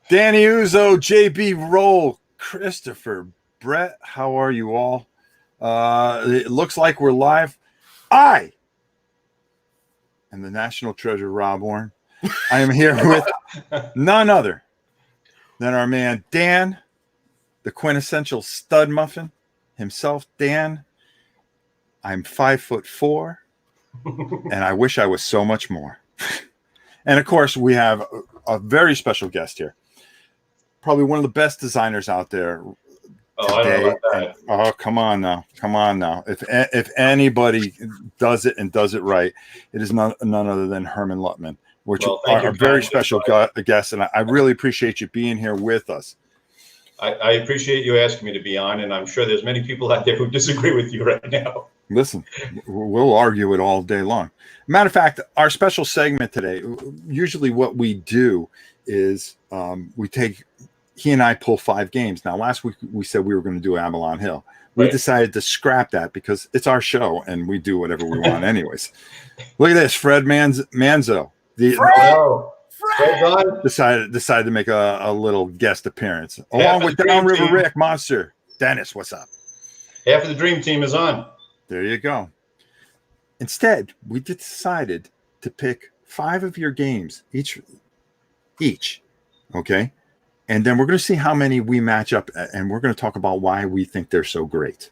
Danny Uzo, JB Roll, Christopher, Brett, how are you all? It looks like we're live. I am the National Treasure, Rob Warren. I am here with none other than our man Dan, the quintessential stud muffin himself. Dan, I'm 5'4", and I wish I was so much more. And of course, we have a very special guest here. Probably one of the best designers out there today. Come on now. If anybody does it and does it right, it is none other than Herrmann Luttmann, which are a very special guest. And I really appreciate you being here with us. I appreciate you asking me to be on, and I'm sure there's many people out there who disagree with you right now. Listen, we'll argue it all day long. Matter of fact, our special segment today, usually what we do is he and I pull 5 games. Now, last week we said we were going to do Avalon Hill. We decided to scrap that because it's our show and we do whatever we want anyways. Look at this, Fred Manzo. Fred decided to make a little guest appearance along with Downriver Rick Monster. Dennis, what's up? Half of the dream team is on. There you go. Instead, we decided to pick 5 of your games each. Okay. And then we're going to see how many we match up, and we're going to talk about why we think they're so great.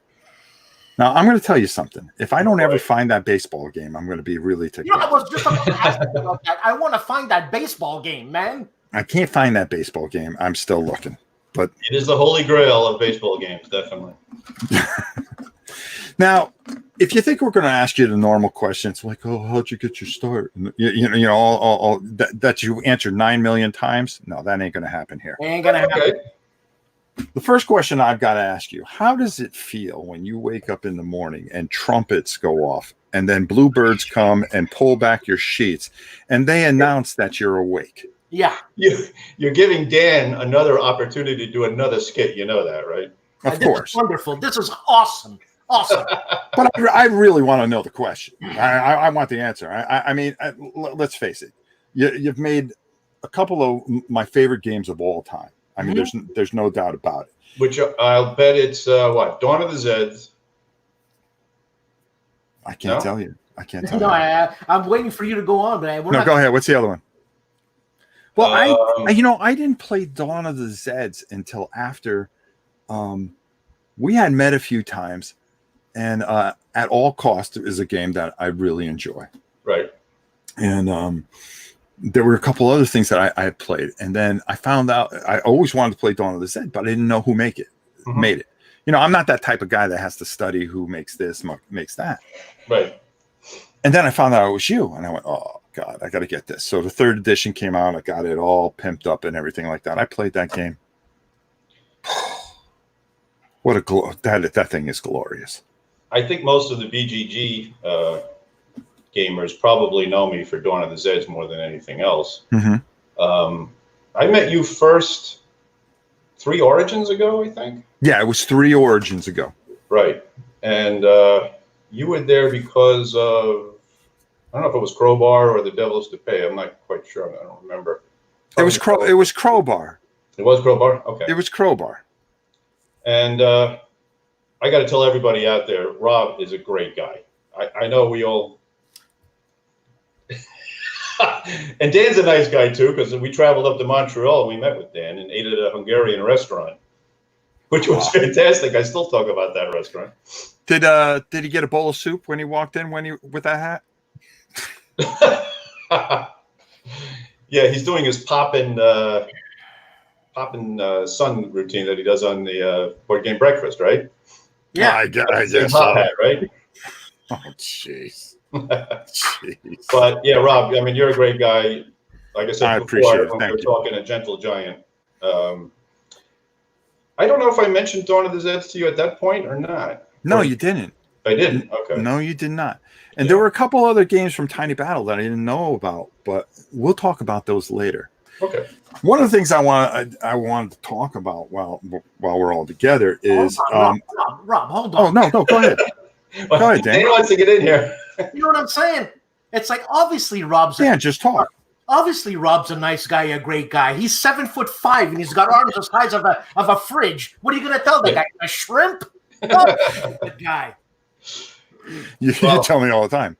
Now, I'm going to tell you something. If I don't ever find that baseball game, I'm going to be really ticked off. I was just about to ask you about that. I want to find that baseball game, man. I can't find that baseball game. I'm still looking. But it is the holy grail of baseball games, definitely. Now, if you think we're going to ask you the normal questions like, "Oh, how'd you get your start?" all that you answered 9 million times, no, that ain't going to happen here. Ain't going to happen. Okay. The first question I've got to ask you: how does it feel when you wake up in the morning and trumpets go off, and then bluebirds come and pull back your sheets, and they announce that you're awake? Yeah, you're giving Dan another opportunity to do another skit. You know that, right? Of course. This is wonderful. This is awesome. But I really want to know the question. I want the answer. I mean, let's face it. You've made a couple of my favorite games of all time. I mean, there's no doubt about it. Which I'll bet it's what? Dawn of the Zeds. I can't tell you. I'm waiting for you to go on, but go ahead. What's the other one? Well, I didn't play Dawn of the Zeds until after we had met a few times. And At All Costs is a game that I really enjoy. Right. And there were a couple other things that I had played. And then I found out I always wanted to play Dawn of the Zed, but I didn't know who made it. I'm not that type of guy that has to study who makes this, makes that. Right. And then I found out it was you. And I went, oh, God, I got to get this. So the 3rd edition came out. I got it all pimped up and everything like that. I played that game. What that thing is glorious. I think most of the BGG gamers probably know me for Dawn of the Zeds more than anything else. I met you first 3 Origins ago, I think. Yeah, it was 3 Origins ago. Right. And you were there because of, I don't know if it was Crowbar or the Devil's to Pay. I'm not quite sure. I don't remember. It was Crowbar. It was Crowbar? Okay. It was Crowbar. And I got to tell everybody out there, Rob is a great guy. I know we all, and Dan's a nice guy too, because we traveled up to Montreal and we met with Dan and ate at a Hungarian restaurant, which was fantastic. I still talk about that restaurant. Did he get a bowl of soup when he walked in with that hat? Yeah, he's doing his poppin' sun routine that he does on the board game breakfast, right? Yeah, I guess so. Hat, right? Oh, jeez. But yeah, Rob, I mean, you're a great guy. Like I said before, when we were talking a gentle giant. I don't know if I mentioned Dawn of the Zeds to you at that point or not. No, you didn't. I didn't. Okay. No, you did not. And there were a couple other games from Tiny Battle that I didn't know about, but we'll talk about those later. Okay. One of the things I wanted to talk about while we're all together is Rob, hold on. Oh no, go ahead. Go ahead, Dan. Dan wants to get in here. You know what I'm saying? It's like obviously Rob's just talk. Obviously, Rob's a nice guy, a great guy. He's 7'5" and he's got arms the size of a fridge. What are you gonna tell the guy? A shrimp? The guy. You tell me all the time.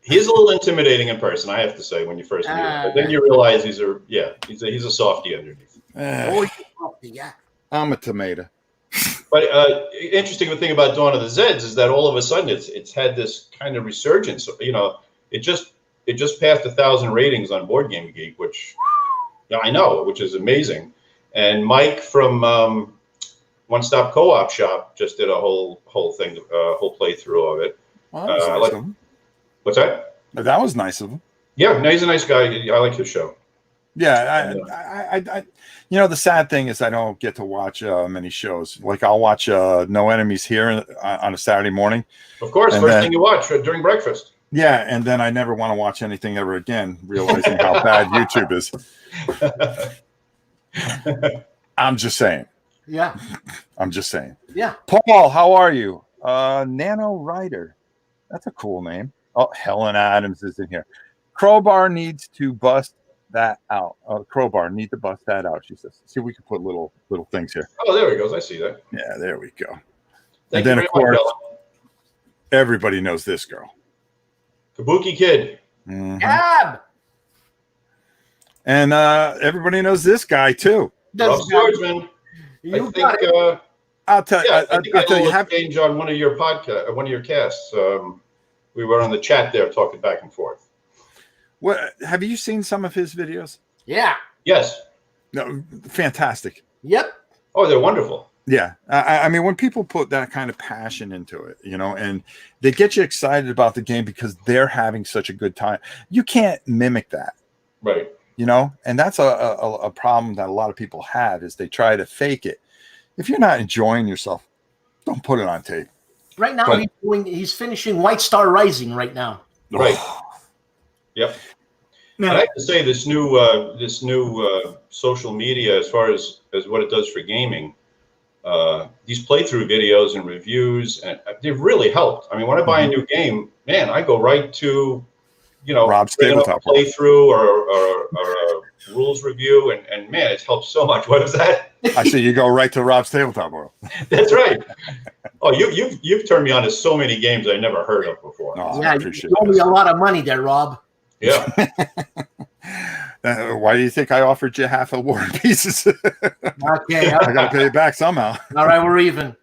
He's a little intimidating in person, I have to say, when you first meet him. But then you realize he's a softie underneath. Yeah. I'm a tomato. But interesting thing about Dawn of the Zeds is that all of a sudden it's had this kind of resurgence. You know, it just passed 1,000 ratings on Board Game Geek, which I know, which is amazing. And Mike from One Stop Co-op Shop just did a whole thing, whole playthrough of it. Well, that was nice of him. What's that? That was nice of him. Yeah, no, he's a nice guy. I like his show. Yeah, I you know, the sad thing is I don't get to watch many shows. Like I'll watch No Enemies Here on a Saturday morning. Of course, first thing you watch during breakfast. Yeah, and then I never want to watch anything ever again, realizing how bad YouTube is. I'm just saying. Yeah. I'm just saying. Yeah. Paul, how are you? Nano Rider. That's a cool name. Oh, Helen Adams is in here. Crowbar needs to bust that out. Crowbar need to bust that out, she says. See, we can put little things here. Oh, there he goes. I see that. Yeah, there we go. Thank and then, you of course, much, everybody knows this girl. Kabuki Kid. Mm-hmm. Gab. And everybody knows this guy, too. Rob Swordsman. I'll tell you, have change on one of your podcast, one of your casts. We were on the chat there talking back and forth. What have you seen some of his videos? Yeah. Yes. No, fantastic. Yep. Oh, they're wonderful. Yeah. I mean, when people put that kind of passion into it, you know, and they get you excited about the game because they're having such a good time, you can't mimic that. Right. You know, and that's a problem that a lot of people have is they try to fake it. If you're not enjoying yourself, don't put it on tape. Right now, he's finishing White Star Rising right now. Right. Yep. Now, and I have to say, this new social media, as far as what it does for gaming, these playthrough videos and reviews, and they've really helped. I mean, when I buy a new game, man, I go right to, you know, Rob's tabletop playthrough or a rules review, and man, it's helped so much. What is that? I see you go right to Rob's Tabletop World. That's right. Oh, you've turned me on to so many games I never heard of before. Oh, yeah, you owe me a lot of money there, Rob. Yeah. Why do you think I offered you half a War and Pieces? Okay. I got to pay it back somehow. All right, we're even.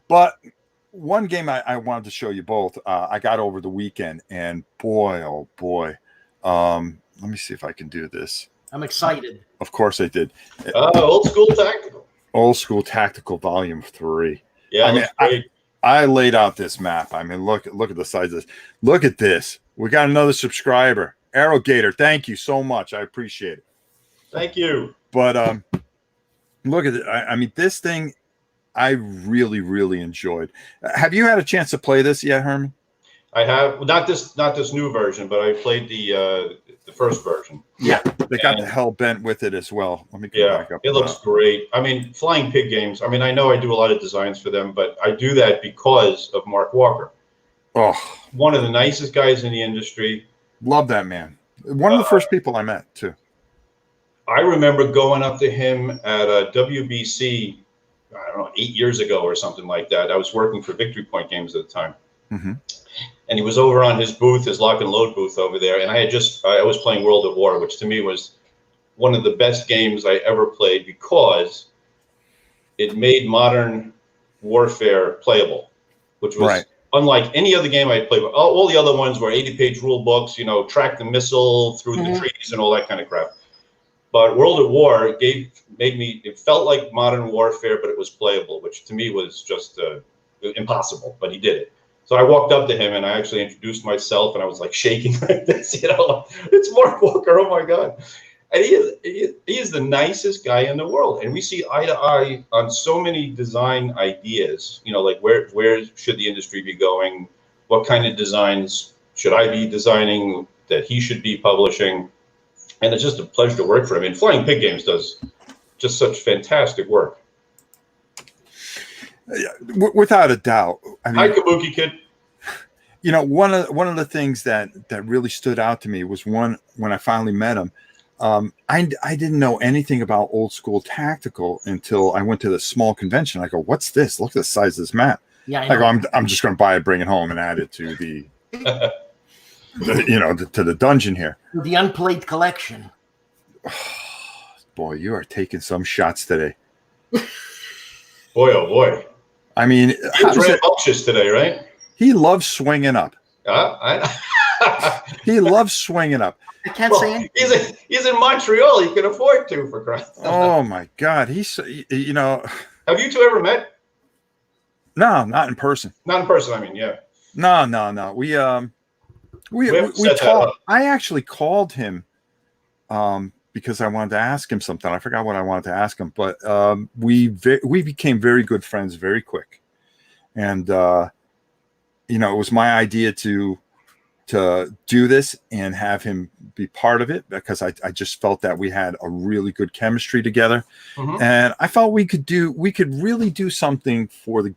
But one game I wanted to show you both, I got over the weekend, and boy, oh boy. Let me see if I can do this. I'm excited. Of course I did. Old School Tactical. Old School Tactical Volume 3. Yeah, I mean, I laid out this map. I mean, look at the size of this. Look at this. We got another subscriber. Arrowgator, thank you so much. I appreciate it. Thank you. But look at it. I mean, this thing I really, really enjoyed. Have you had a chance to play this yet, Herman? I have not this new version, but I played the first version. Yeah, they got the hell bent with it as well. Let me go back up. It looks great. I mean, Flying Pig Games. I mean, I know I do a lot of designs for them, but I do that because of Mark Walker. Oh, one of the nicest guys in the industry. Love that man. One of the first people I met too. I remember going up to him at a WBC, I don't know, 8 years ago or something like that. I was working for Victory Point Games at the time. Mm-hmm. And he was over on his booth, his lock and load booth over there. And I was playing World at War, which to me was one of the best games I ever played because it made modern warfare playable, which was unlike any other game I played. All the other ones were 80-page rule books, you know, track the missile through the trees and all that kind of crap. But World at War it felt like modern warfare, but it was playable, which to me was just impossible, but he did it. So I walked up to him and I actually introduced myself and I was like shaking like this, you know, it's Mark Walker. Oh my God. And he is the nicest guy in the world. And we see eye to eye on so many design ideas, you know, like where should the industry be going? What kind of designs should I be designing that he should be publishing? And it's just a pleasure to work for him. And Flying Pig Games does just such fantastic work. Without a doubt. I mean, hi, Kabuki Kid. one of the things that really stood out to me was when I finally met him. I didn't know anything about old school tactical until I went to the small convention. I go, "What's this? Look at the size of this map." Yeah, I go, "I'm just going to buy it, bring it home, and add it to the to the dungeon here." The unplayed collection. Boy, you are taking some shots today. Boy, oh boy. I mean, He's rambunctious today, right? He loves swinging up. He loves swinging up. I can't say anything. He's in Montreal. He can afford to, for Christ's sake. Oh my God, he's Have you two ever met? No, not in person. Not in person. I mean, yeah. No. We talked. I actually called him because I wanted to ask him something. I forgot what I wanted to ask him, but we became very good friends very quick, and it was my idea to do this and have him be part of it because I just felt that we had a really good chemistry together, and I felt we could really do something for the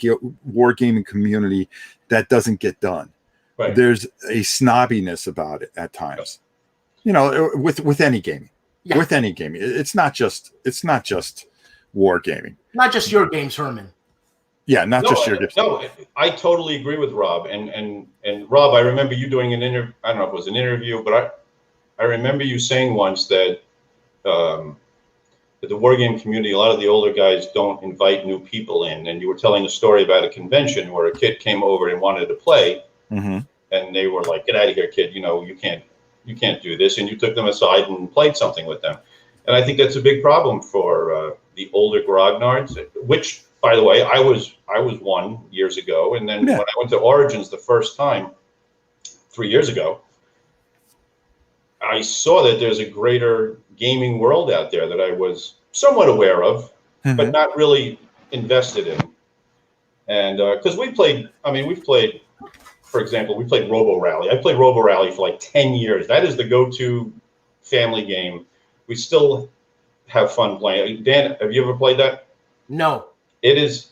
wargaming community that doesn't get done. Right. There's a snobbiness about it at times, with any gaming. Yeah. With any gaming, it's not just wargaming. Not just your games, Herman. Yeah, just your games. No, I totally agree with Rob. And Rob, I remember you doing an interview. I don't know if it was an interview, but I remember you saying once that the wargame community, a lot of the older guys don't invite new people in. And you were telling a story about a convention where a kid came over and wanted to play, and they were like, "Get out of here, kid! You can't do this." And you took them aside and played something with them. And I think that's a big problem for the older grognards, which, by the way, I was one years ago. And then when I went to Origins the first time 3 years ago, I saw that there's a greater gaming world out there that I was somewhat aware of, but not really invested in. And because we've played, for example, we played Robo Rally. I played Robo Rally for like 10 years. That is the go-to family game. We still have fun playing. Dan, have you ever played that? No. It is.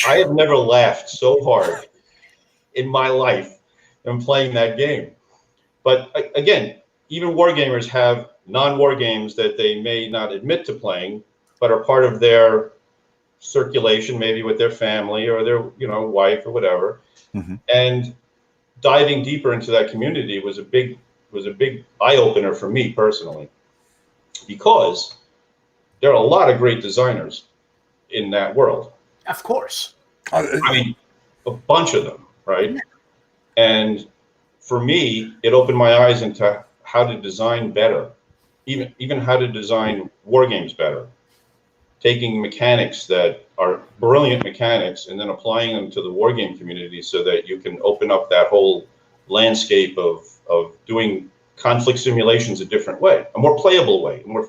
I have never laughed so hard in my life than playing that game. But again, even wargamers have non-war games that they may not admit to playing, but are part of their circulation, maybe with their family or their wife or whatever. And diving deeper into that community was a big eye opener for me personally, because there are a lot of great designers in that world. Of course. A bunch of them, right? Yeah. And for me, it opened my eyes into how to design better, even how to design war games better, taking mechanics that are brilliant mechanics and then applying them to the war game community so that you can open up that whole landscape of doing conflict simulations a different way, a more playable way, more,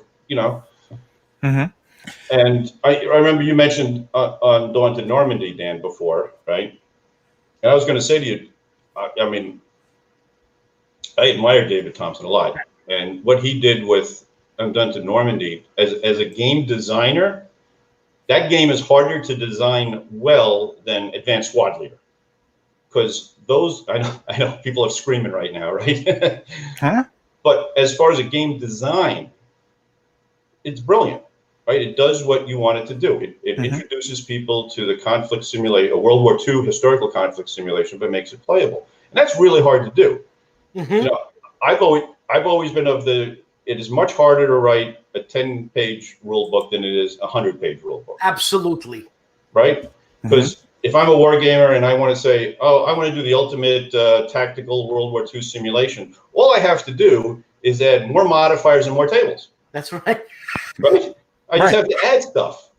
And I remember you mentioned on Dawn to Normandy, Dan, before, right? And I was going to say to you, I admire David Thompson a lot, and what he did with Dawn to Normandy as a game designer, that game is harder to design well than Advanced Squad Leader, because those I know people are screaming right now, right? But as far as a game design, it's brilliant. Right? It does what you want it to do. It introduces people to the conflict simulation, a World War II historical conflict simulation, but makes it playable. And that's really hard to do. I've always been of it is much harder to write a 10-page rule book than it is a 100-page rule book. Absolutely. Right? Because if I'm a war gamer and I want to say, I want to do the ultimate tactical World War II simulation, all I have to do is add more modifiers and more tables. That's right. Right? I just have to add stuff.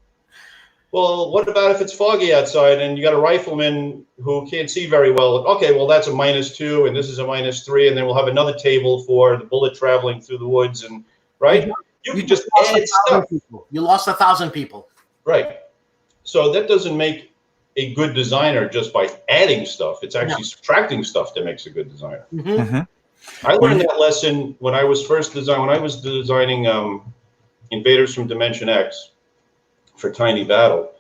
Well, what about if it's foggy outside and you got a rifleman who can't see very well? Okay, well, that's a -2 and this is a -3, and then we'll have another table for the bullet traveling through the woods, and right? You can just add stuff. You lost 1,000 people. Right. So that doesn't make a good designer just by adding stuff. It's actually subtracting stuff that makes a good designer. I learned that lesson when I was designing Invaders from Dimension X for Tiny Battle.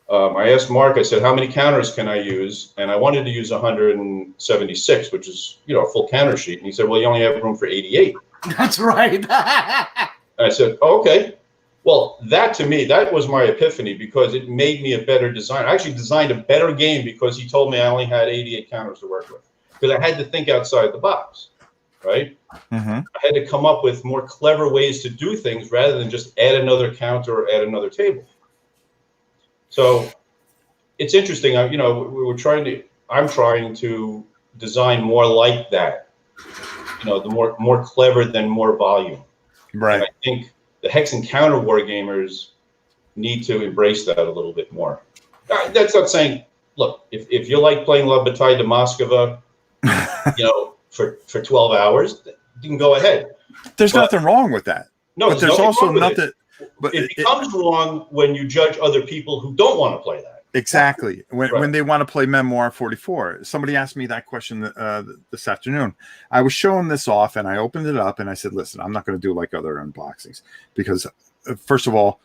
I asked Mark, I said, how many counters can I use? And I wanted to use 176, which is, a full counter sheet. And he said, well, you only have room for 88. That's right. And I said, oh, okay. Well, that to me, that was my epiphany because it made me a better designer. I actually designed a better game because he told me I only had 88 counters to work with. Because I had to think outside the box, right? Mm-hmm. I had to come up with more clever ways to do things rather than just add another counter or add another table. So it's interesting. I'm trying to design more like that. The more clever than more volume. Right. And I think the hex and counter war gamers need to embrace that a little bit more. That's not saying, look, if you like playing La Bataille de Moskva, for 12 hours, you can go ahead. There's nothing wrong with that. No, but there's also nothing. But it becomes wrong when you judge other people who don't want to play that. Exactly. When they want to play Memoir 44. Somebody asked me that question this afternoon. I was showing this off and I opened it up and I said, listen, I'm not going to do like other unboxings because first of all,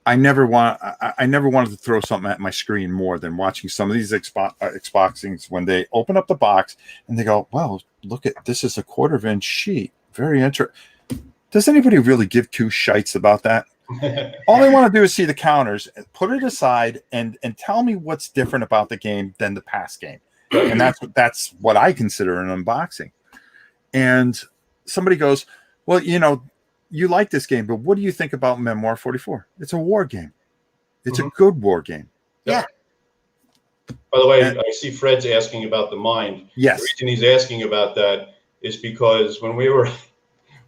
I never wanted to throw something at my screen more than watching some of these Xboxings when they open up the box and they go, well, look at this is a 1/4 inch sheet. Very interesting. Does anybody really give two shites about that? All they want to do is see the counters, put it aside, and tell me what's different about the game than the past game. And that's what I consider an unboxing. And somebody goes, well, you like this game, but what do you think about Memoir 44? It's a war game. It's a good war game. Yeah. By the way, I see Fred's asking about the mind. Yes. The reason he's asking about that is because when we were at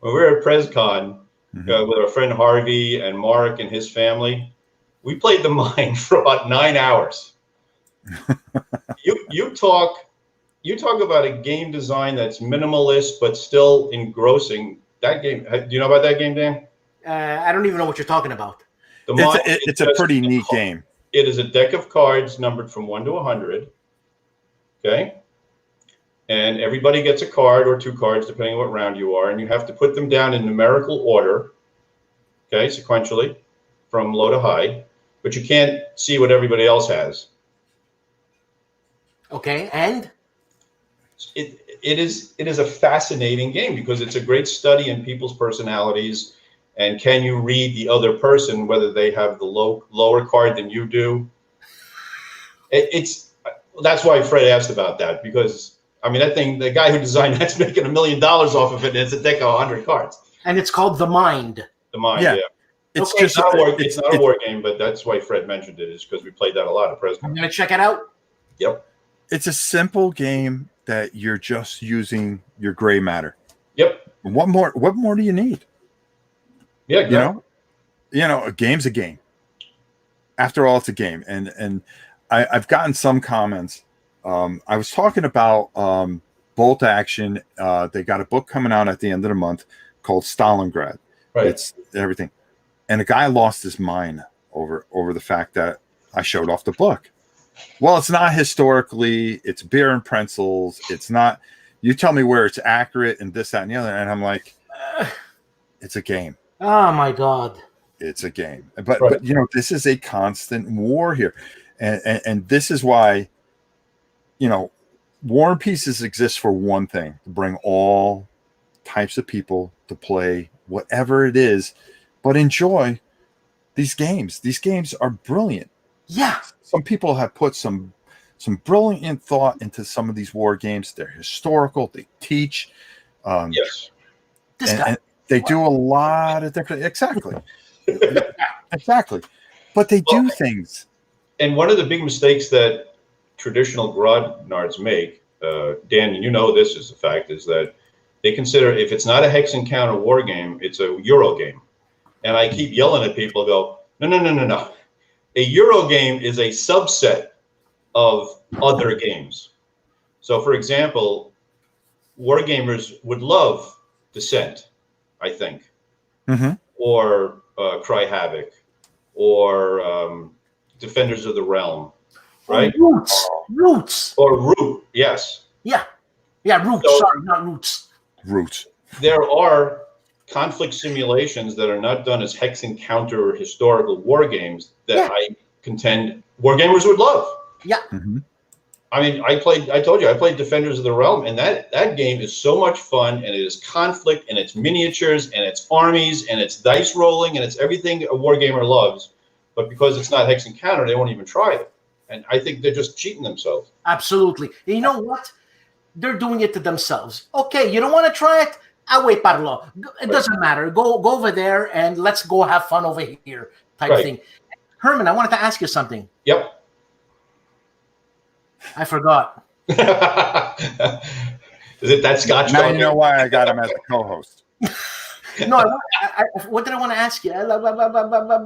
PresCon, with our friend Harvey and Mark and his family, we played the mind for about 9 hours. You talk about a game design that's minimalist but still engrossing. That game, do you know about that game, Dan? I don't even know what you're talking about. It's a pretty neat game. It is a deck of cards numbered from 1 to 100. Okay. And everybody gets a card or 2 cards, depending on what round you are, and you have to put them down in numerical order, okay, sequentially, from low to high, but you can't see what everybody else has. Okay, and? It is a fascinating game because it's a great study in people's personalities, and can you read the other person, whether they have the lower card than you do? That's why Fred asked about that, because that thing, the guy who designed that's making $1 million off of it, and it's a deck of 100 cards. And it's called The Mind. The Mind, yeah. It's not a war game, but that's why Fred mentioned it, is because we played that a lot at PresCon. I'm going to check it out. Yep. It's a simple game that you're just using your gray matter. Yep. What more do you need? Yeah, exactly. A game's a game. After all, it's a game. And I've gotten some comments. I was talking about Bolt Action. They got a book coming out at the end of the month called Stalingrad. Right. It's everything. And a guy lost his mind over the fact that I showed off the book. Well, it's not historically. It's beer and pretzels. It's not. You tell me where it's accurate and this, that, and the other. And I'm like, it's a game. Oh, my God. It's a game. But this is a constant war here. And this is why, War and Pieces exists for one thing, to bring all types of people to play whatever it is, but enjoy these games. These games are brilliant. Yeah. Some people have put some brilliant thought into some of these war games. They're historical. They teach. Yes. And they do a lot of different. Exactly. Exactly. But they do things. And one of the big mistakes that traditional grognards make, Dan, you know this is a fact, is that they consider if it's not a hex and counter war game, it's a Euro game. And I keep yelling at people, go, no. A Euro game is a subset of other games. So, for example, wargamers would love Descent, I think, or Cry Havoc, or Defenders of the Realm, right? Roots. Or Root, yes. Yeah, Roots. So, sorry, not Roots. Roots. There are conflict simulations that are not done as hex and counter historical war games that I contend wargamers would love. Yeah. Mm-hmm. I mean, I told you, I played Defenders of the Realm, and that game is so much fun, and it is conflict, and it's miniatures, and it's armies, and it's dice rolling, and it's everything a wargamer loves. But because it's not Hex Encounter, they won't even try it. And I think they're just cheating themselves. Absolutely. And you know what? They're doing it to themselves. Okay, you don't want to try it? I'll wait, Parlo. It doesn't matter. Go over there, and let's go have fun over here type thing. Herman, I wanted to ask you something. Yep. I forgot. Is it that Scotch? Now you know why I got him as a co-host. No, what did I want to ask you?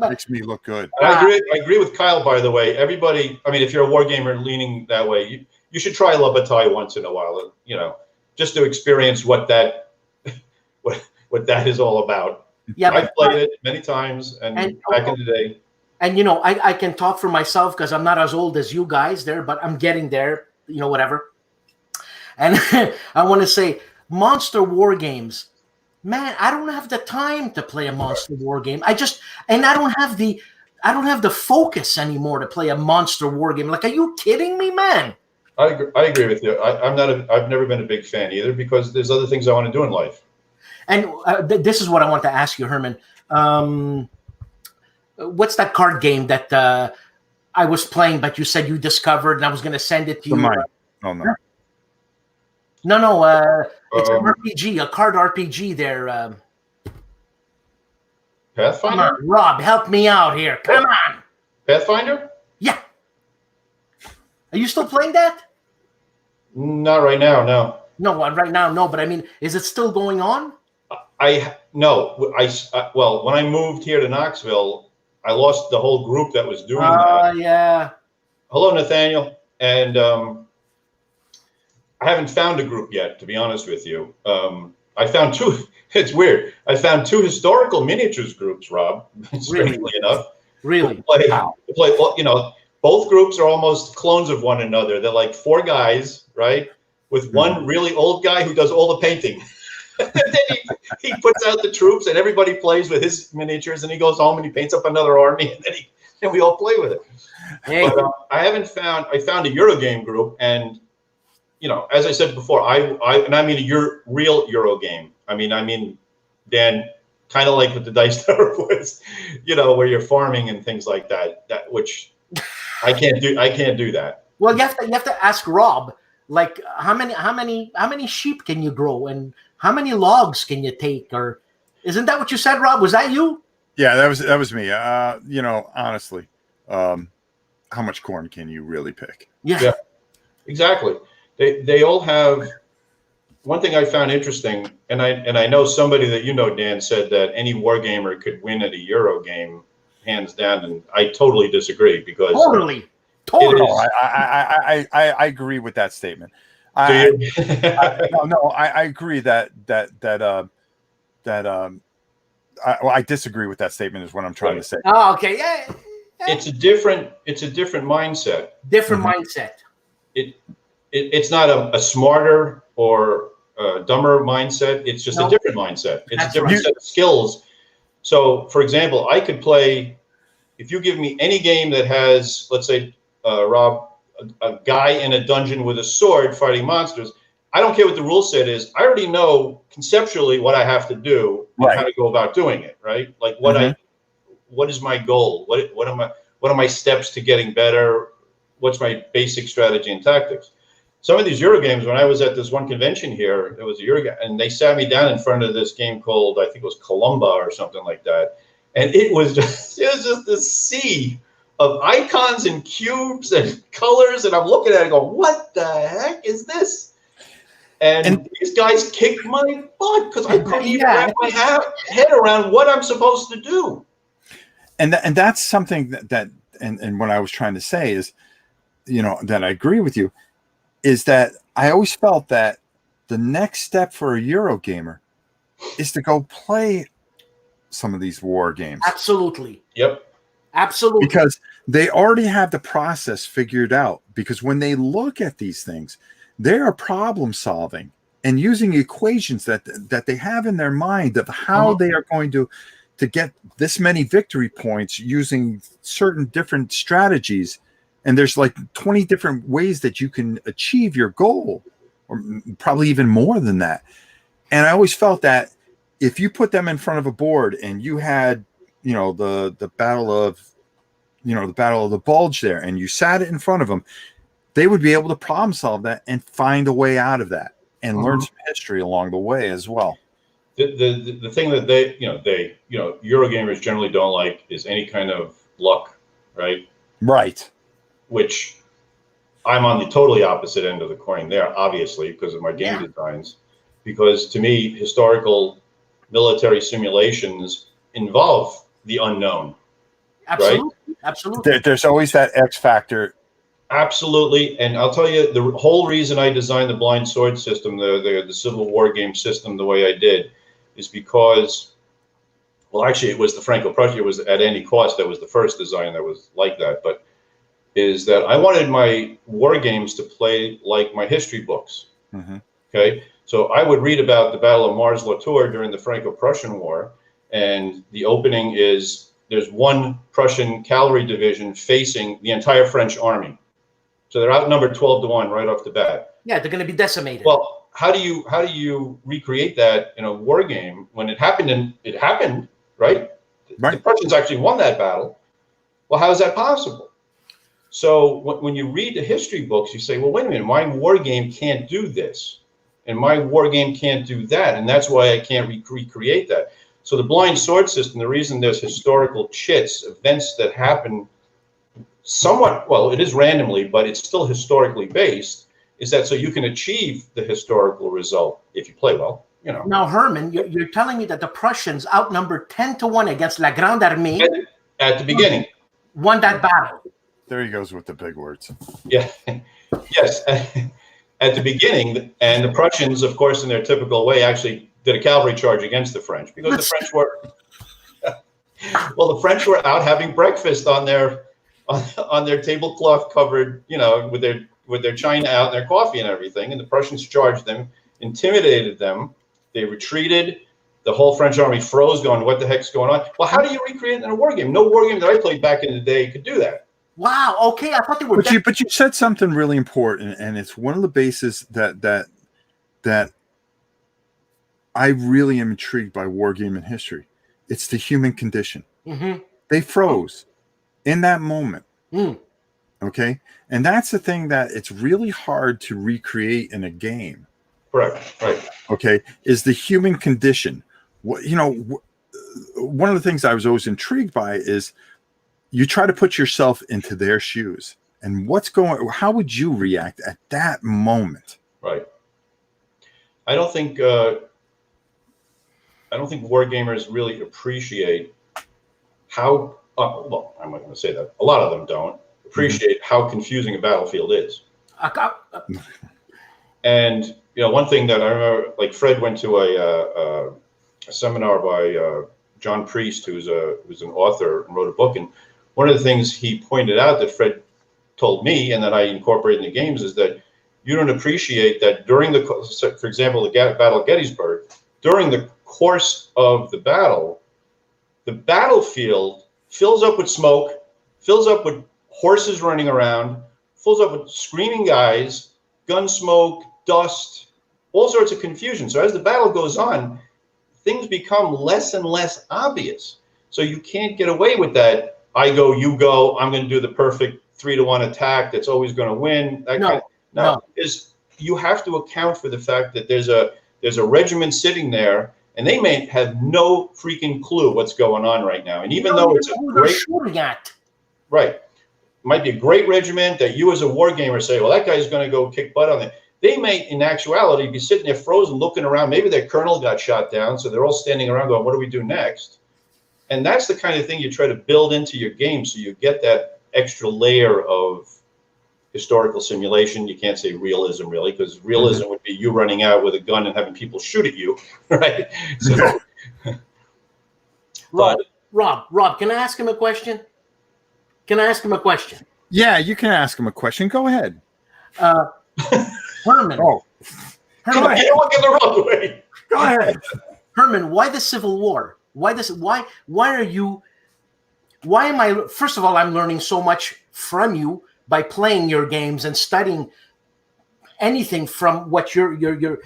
Makes me look good. I agree with Kyle, by the way. Everybody, I mean, if you're a wargamer leaning that way, you should try La Bataille once in a while, you know, just to experience what that is all about. Yeah, I've played it many times and back in the day. And, you know, I can talk for myself because I'm not as old as you guys there, but I'm getting there, you know, whatever. And I want to say, Monster War Games, man, I don't have the time to play a Monster War Game. I don't have the focus anymore to play a Monster War Game. Like, are you kidding me, man? I agree with you. I've never been a big fan either because there's other things I want to do in life. And this is what I want to ask you, Herman. What's that card game that I was playing, but you said you discovered, and I was going to send it to you? Oh, no. No. It's an RPG, a card RPG there. Pathfinder? Come on, Rob, help me out here. Come on. Pathfinder? Yeah. Are you still playing that? Not right now, no. No, right now, no. But I mean, is it still going on? Well, when I moved here to Knoxville, I lost the whole group that was doing that. Yeah. Hello, Nathaniel. And I haven't found a group yet, to be honest with you. I found two. It's weird. I found two historical miniatures groups, Rob, strangely enough. Really? Play, you know, both groups are almost clones of one another. They're like four guys, right? With one really old guy who does all the painting. And then he puts out the troops and everybody plays with his miniatures and he goes home and he paints up another army and then we all play with it. Hey. But I found a Eurogame group and, you know, as I said before, I mean a real Euro game. I mean, Dan, kind of like with the Dice Tower was, you know, where you're farming and things like that, which I can't do that. Well, you have to ask Rob, like how many sheep can you grow and how many logs can you take? Or isn't that what you said, Rob? Was that you? Yeah, that was me. You know, honestly, how much corn can you really pick? Yeah, exactly. They all have one thing I found interesting, and I know somebody that you know, Dan, said that any wargamer could win at a Euro game, hands down, and I totally disagree because totally. I agree with that statement. I agree I disagree with that statement is what I'm trying to say. Oh, okay. Yeah. It's a different mindset. Different mindset. It's not a smarter or dumber mindset. It's just a different mindset. It's a different set of skills. So, for example, I could play, if you give me any game that has, let's say, Rob, a guy in a dungeon with a sword fighting monsters, I don't care what the rule set is. I already know conceptually what I have to do and how to go about doing it, right? Like what is my goal? What are my steps to getting better? What's my basic strategy and tactics? Some of these Euro games, when I was at this one convention here, it was a Euro game, and they sat me down in front of this game called, I think it was Columba or something like that. And it was just this sea of icons and cubes and colors. And I'm looking at it going, what the heck is this? And these guys kicked my butt because I couldn't even wrap my head around what I'm supposed to do. And that's something that what I was trying to say is, you know, that I agree with you, is that I always felt that the next step for a Euro gamer is to go play some of these war games. Absolutely. Yep. Absolutely. Because they already have the process figured out. Because when they look at these things, they are problem solving and using equations that they have in their mind of how they are going to to get this many victory points using certain different strategies. And there's like 20 different ways that you can achieve your goal, or probably even more than that. And I always felt that if you put them in front of a board and you had, the battle of, the battle of the Bulge there, and you sat it in front of them, they would be able to problem solve that and find a way out of that and learn some history along the way as well. The thing that they Eurogamers generally don't like is any kind of luck, right? Right. Which I'm on the totally opposite end of the coin there, obviously, because of my game designs. Because to me, historical military simulations involve the unknown. Absolutely. Right? Absolutely. There's always that X factor. Absolutely. And I'll tell you, the whole reason I designed the blind sword system, the Civil War game system, the way I did, is because, well, actually, it was the Franco-Prussian. It was at any cost. That was the first design that was like that. But is that I wanted my war games to play like my history books. Okay. So I would read about the Battle of Mars-la-Tour during the Franco-Prussian War. And the opening is there's one Prussian cavalry division facing the entire French army. So they're outnumbered 12-1 right off the bat. Yeah, they're going to be decimated. Well, how do you recreate that in a war game when it happened? And it happened, right? The Prussians actually won that battle. Well, how is that possible? So when you read the history books, you say, well, wait a minute, my war game can't do this. And my war game can't do that. And that's why I can't recreate that. So the blind sword system, the reason there's historical chits, events that happen somewhat, well, it is randomly, but it's still historically based, is that so you can achieve the historical result if you play well, Now, Herman, you're telling me that the Prussians outnumbered 10-1 against La Grande Armée at the beginning. Won that battle. There he goes with the big words. Yeah. Yes. At the beginning, and the Prussians, of course, in their typical way, actually did a cavalry charge against the French because the French were, well, the French were out having breakfast on their tablecloth covered, with their china out and their coffee and everything, and the Prussians charged them, intimidated them. They retreated. The whole French army froze, going, "What the heck's going on?" Well, how do you recreate it in a war game? No war game that I played back in the day could do that. Wow. Okay, I thought they were. But you said something really important, and it's one of the bases that I really am intrigued by wargaming history. It's the human condition. They froze in that moment. Okay, and that's the thing that it's really hard to recreate in a game. Correct. Right. Okay, is the human condition. One of the things I was always intrigued by is you try to put yourself into their shoes, and how would you react at that moment? Right. I don't think war gamers really appreciate how. Well, I'm not going to say that. A lot of them don't appreciate how confusing a battlefield is. And one thing that I remember, like Fred went to a seminar by John Priest, who's an author and wrote a book, and one of the things he pointed out that Fred told me, and that I incorporate in the games, is that you don't appreciate that during for example, the Battle of Gettysburg, during the course of the battlefield fills up with smoke, fills up with horses running around, fills up with screaming guys, gun smoke, dust, all sorts of confusion. So as the battle goes on, things become less and less obvious. So you can't get away with that. I go, you go, I'm going to do the perfect 3-1 attack that's always going to win. No. You have to account for the fact that there's a regiment sitting there, and they may have no freaking clue what's going on right now. And even though it's a great shooting at. Right. It might be a great regiment that you as a war gamer say, well, that guy's going to go kick butt on it. They may, in actuality, be sitting there frozen, looking around. Maybe their colonel got shot down, so they're all standing around going, what do we do next? And that's the kind of thing you try to build into your game, so you get that extra layer of historical simulation. You can't say realism, really, because realism would be you running out with a gun and having people shoot at you, right? So, Rob, can I ask him a question? Yeah, you can ask him a question. Go ahead. Herman. Oh. Herman, you don't look in the wrong way. Go ahead. Herman, why the Civil War? Why am I, first of all, I'm learning so much from you by playing your games and studying anything from what you're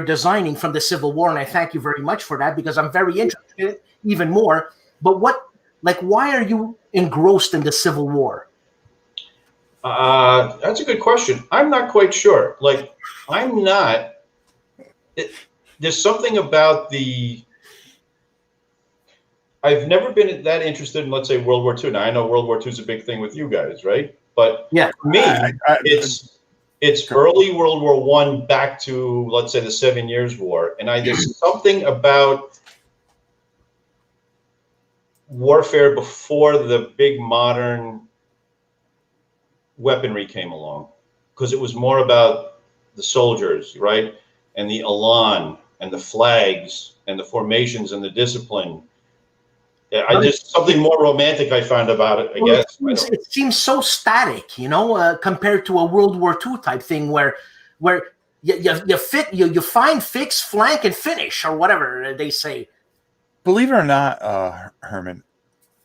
designing from the Civil War, and I thank you very much for that, because I'm very interested even more. But why are you engrossed in the Civil War? That's a good question. I'm not quite sure. Like, I'm not. There's something about I've never been that interested in, let's say, World War II. Now, I know World War II is a big thing with you guys, right? But yeah, for me, it's early World War I back to, let's say, the 7 Years' War. And there's something about warfare before the big modern weaponry came along, because it was more about the soldiers, right? And the elan and the flags and the formations and the discipline. Just something more romantic I found about it, I guess. It seems so static, compared to a World War II type thing where you find, fix, flank, and finish, or whatever they say. Believe it or not, Herman,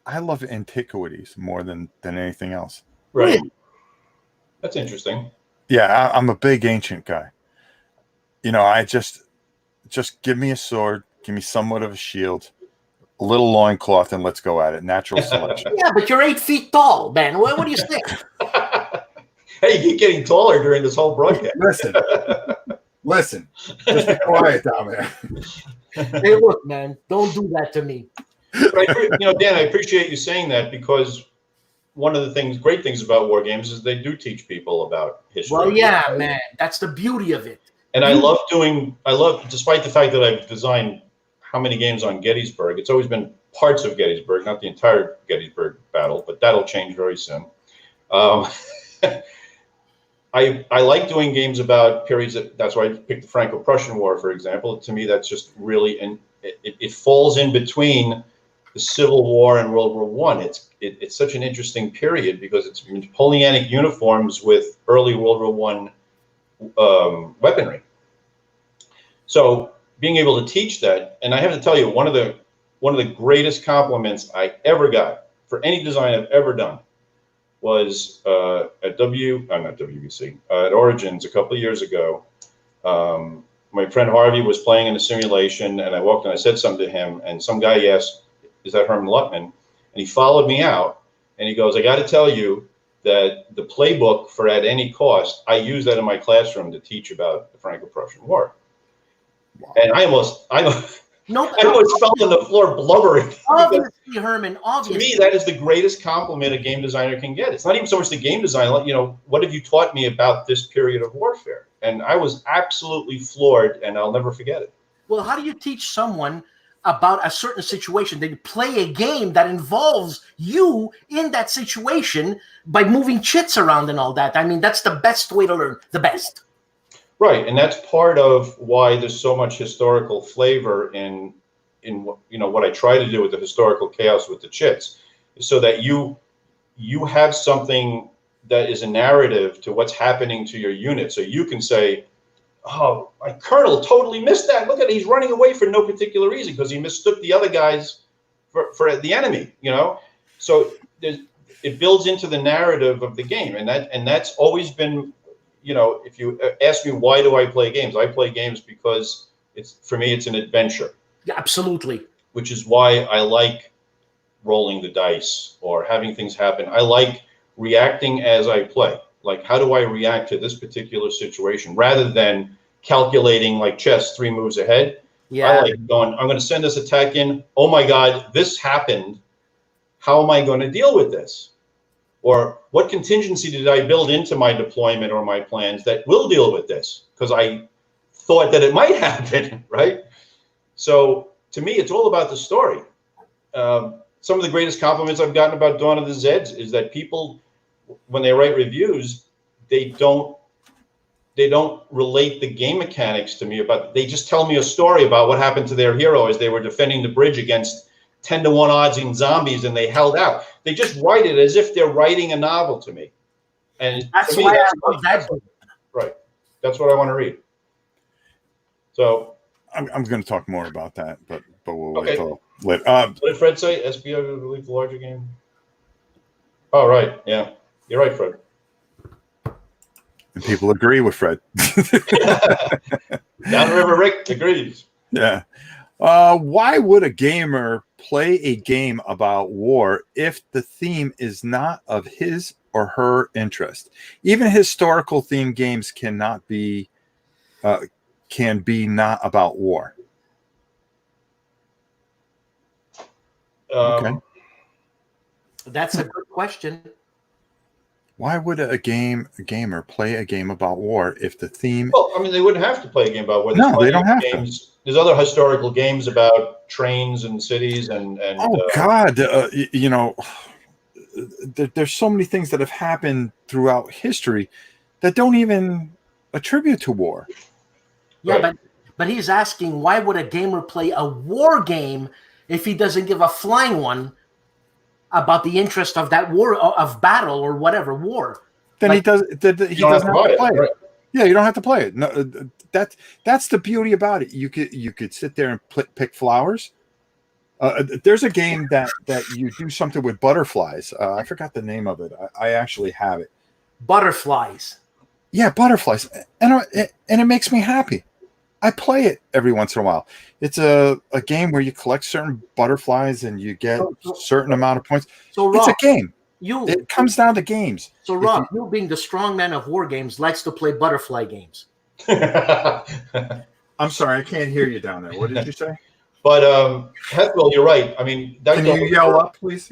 I love antiquities more than anything else. Right. Really? That's interesting. Yeah, I'm a big ancient guy. I just give me a sword, give me somewhat of a shield, a little loincloth, and let's go at it. Natural selection. Yeah, but you're 8 feet tall, man. What do you think? Hey, you keep getting taller during this whole broadcast. Listen. Just be quiet down there. Hey, look, man, don't do that to me. But Dan, I appreciate you saying that, because one of the great things about war games is they do teach people about history. Well, yeah, man, that's the beauty of it. And I love, despite the fact that I've designed how many games on Gettysburg, it's always been parts of Gettysburg, not the entire Gettysburg battle, but that'll change very soon. I like doing games about periods that's why I picked the Franco-Prussian War, for example. To me, that's just really, and it falls in between the Civil War and World War I. It's such an interesting period because it's Napoleonic uniforms with early World War I weaponry. So being able to teach that, and I have to tell you, one of the greatest compliments I ever got for any design I've ever done was at at Origins a couple of years ago. My friend Harvey was playing in a simulation, and I walked and I said something to him, and some guy asked, "Is that Herrmann Luttmann?" And he followed me out, and he goes, "I got to tell you that the playbook for At Any Cost, I use that in my classroom to teach about the Franco-Prussian War." Wow. And I almost fell on the floor blubbering. Obviously, Herman, obviously. To me, that is the greatest compliment a game designer can get. It's not even so much the game design, what have you taught me about this period of warfare? And I was absolutely floored, and I'll never forget it. Well, how do you teach someone about a certain situation? They play a game that involves you in that situation by moving chits around and all that. I mean, that's the best way to learn, the best. Right, and that's part of why there's so much historical flavor in what I try to do with the historical chaos with the chits, so that you have something that is a narrative to what's happening to your unit, so you can say, "Oh, my colonel totally missed that. Look at it, he's running away for no particular reason because he mistook the other guys for the enemy." So it builds into the narrative of the game, and that's always been. If you ask me why do I play games, I play games because for me it's an adventure. Yeah, absolutely. Which is why I like rolling the dice or having things happen. I like reacting as I play. Like, how do I react to this particular situation rather than calculating like chess 3 moves ahead? Yeah. I like going, I'm going to send this attack in. Oh my God, this happened. How am I going to deal with this? Or what contingency did I build into my deployment or my plans that will deal with this? Because I thought that it might happen, right? So to me, it's all about the story. Some of the greatest compliments I've gotten about Dawn of the Zeds is that people, when they write reviews, they don't relate the game mechanics to me. They just tell me a story about what happened to their hero as they were defending the bridge against 10-to-1 odds in zombies, and they held out. They just write it as if they're writing a novel to me. And that's why I love that. Right. That's what I want to read. So I'm going to talk more about that, but we'll okay. wait What did Fred say? SBO, I believe, the larger game. Oh, right. Yeah, you're right, Fred. And people agree with Fred. Downriver Rick agrees. Yeah. Why would a gamer play a game about war if the theme is not of his or her interest? Even historical themed games can be not about war. Okay. That's a good question. Why would a gamer play a game about war if the theme? Well, I mean, they wouldn't have to play a game about war. No, they don't have to. There's other historical games about trains and cities and God, there's so many things that have happened throughout history that don't even attribute to war. Yeah, Right. but he's asking, why would a gamer play a war game if he doesn't give a flying one about the interest of that war, of battle or whatever war? Then Like, he doesn't have to play it. Right. Yeah, you don't have to play it. No, that's the beauty about it. You could sit there and pick flowers. There's a game that you do something with butterflies. I forgot the name of it. I actually have it. Butterflies. Yeah, butterflies, and it makes me happy. I play it every once in a while. It's a game where you collect certain butterflies and you get a certain amount of points. So Rob, it's a game. You. It comes down to games. So Rob, you being the strong man of war games, likes to play butterfly games. I'm sorry, I can't hear you down there. What did you say? But well, you're right. I mean, can you yell up, please?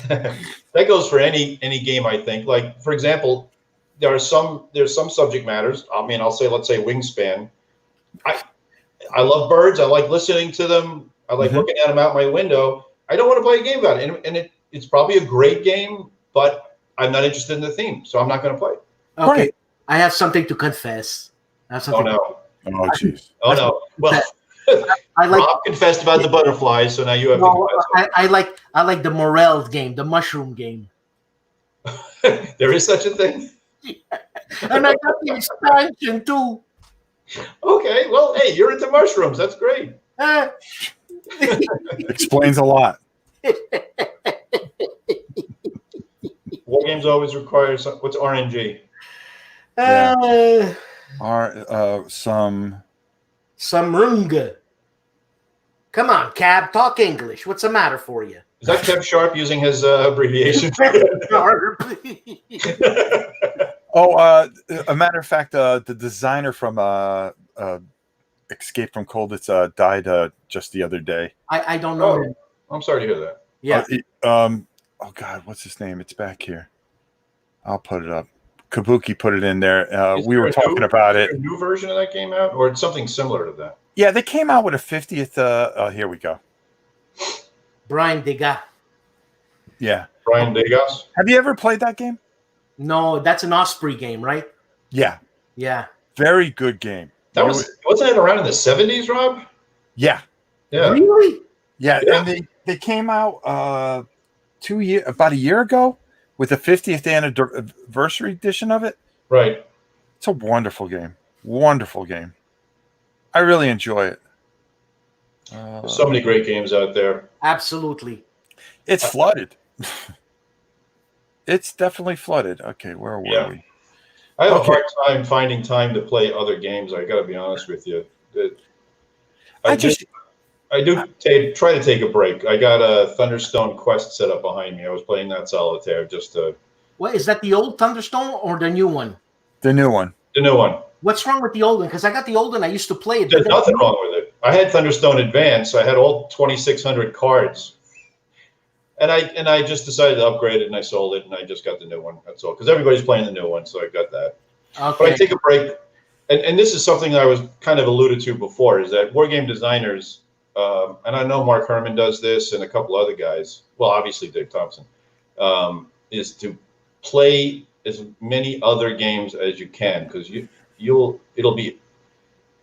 That goes for any game, I think. Like, for example, there's some subject matters. I mean, let's say Wingspan. I love birds. I like listening to them. I like looking at them out my window. I don't want to play a game about it, and it's probably a great game, but I'm not interested in the theme, so I'm not going to play it. Okay, right. I have something to confess. Oh no! Oh jeez! Oh no! Well, Rob confessed about the butterflies, so now you have to confess. I like the morel game, the mushroom game. There is such a thing. And I got the expansion too. Okay, well, hey, you're into mushrooms. That's great. Explains a lot. War games always require what's RNG? Some runga. Come on, Cab, talk English. What's the matter for you? Is that Kev Sharp using his abbreviation? A matter of fact, the designer from Escape from Colditz died just the other day. I don't know him. I'm sorry to hear that. Yeah. Oh God, what's his name? It's back here. I'll put it up. Kabuki put it in there. We were talking about it. A new version of that came out, or it's something similar to that? Yeah, they came out with a 50th. Here we go. Brian Degas. Yeah. Brian Degas. Have you ever played that game? No, that's an Osprey game, right? Yeah. Yeah. Very good game. Wasn't it around in the 70s, Rob? Yeah. Yeah. Really? Yeah. And they came out about a year ago with the 50th anniversary edition of it. Right. It's a wonderful game. Wonderful game. I really enjoy it. There's so many great games out there. Absolutely. It's flooded. It's definitely flooded. Okay, where were we? I have a hard time finding time to play other games. I got to be honest with you. I do try to take a break. I got a Thunderstone Quest set up behind me. I was playing that solitaire just to. What is that? The old Thunderstone or the new one? The new one. The new one. What's wrong with the old one? Because I got the old one. I used to play it. There's nothing wrong with it. I had Thunderstone Advance. I had all 2,600 cards. And I just decided to upgrade it, and I sold it, and I just got the new one. That's all. Because everybody's playing the new one, so I got that. Okay. But I take a break. And this is something that I was kind of alluded to before, is that war game designers, and I know Mark Herrmann does this and a couple other guys, well, obviously Dave Thompson, is to play as many other games as you can, because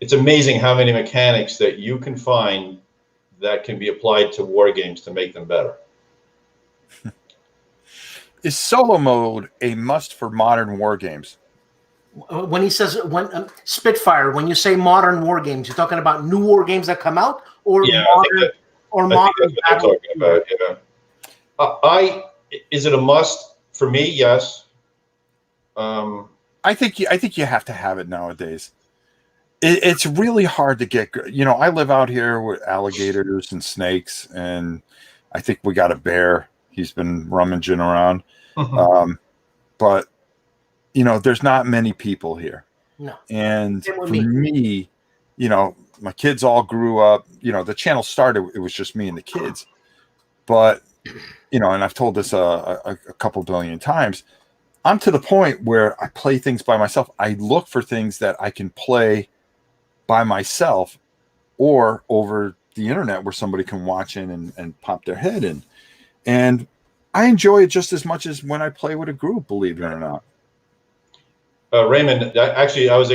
it's amazing how many mechanics that you can find that can be applied to war games to make them better. Is solo mode a must for modern war games? When he says Spitfire, when you say modern war games, you're talking about new war games that come out, or or I think that's modern what they're battle. talking about. Yeah. Is it a must for me? Yes. I think you have to have it nowadays. It's really hard to get. I live out here with alligators and snakes, and I think we got a bear. He's been rummaging around, but there's not many people here. No. And Same with for me. me, my kids all grew up. The channel started. It was just me and the kids, but and I've told this a couple billion times. I'm to the point where I play things by myself. I look for things that I can play by myself or over the internet where somebody can watch in and pop their head in. And I enjoy it just as much as when I play with a group, believe it or not. Raymond, actually, I was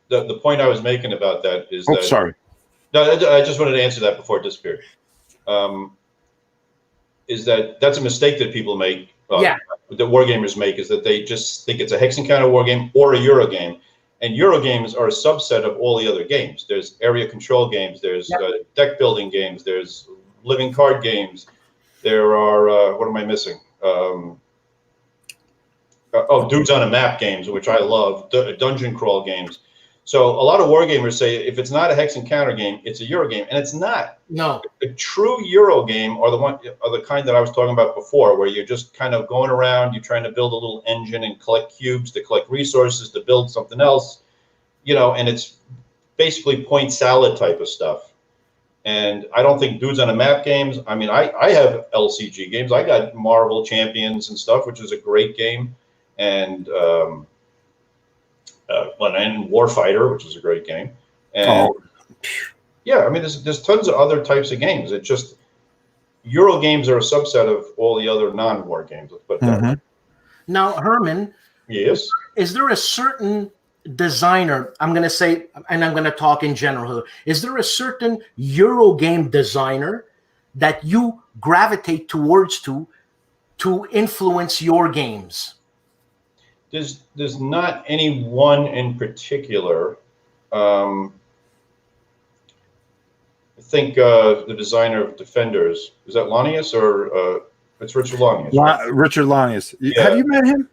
the point I was making about that is that. Sorry. No, I just wanted to answer that before it disappeared. Is that's a mistake that people make, that wargamers make, is that they just think it's a hex encounter wargame or a Euro game. And Euro games are a subset of all the other games. There's area control games, there's deck building games, there's living card games. There are, what am I missing? Dudes on a Map games, which I love, dungeon crawl games. So a lot of wargamers say if it's not a hex encounter game, it's a Euro game, and it's not. No. A true Euro game are the kind that I was talking about before, where you're just kind of going around, you're trying to build a little engine and collect cubes to collect resources to build something else, and it's basically point salad type of stuff. And I don't think Dudes on a Map games. I mean, I have LCG games. I got Marvel Champions and stuff, which is a great game, and Warfighter, which is a great game, and yeah, I mean, there's tons of other types of games. It's just Euro games are a subset of all the other non-war games. Let's put it that way. Now, Herman, yes, is there a certain designer? I'm going to say, and I'm going to talk in general. Is there a certain Euro game designer that you gravitate towards to influence your games? There's not any one in particular. I think the designer of Defenders, is that Lanius or it's Richard Lanius? Right? Richard Lanius. Yeah. Have you met him?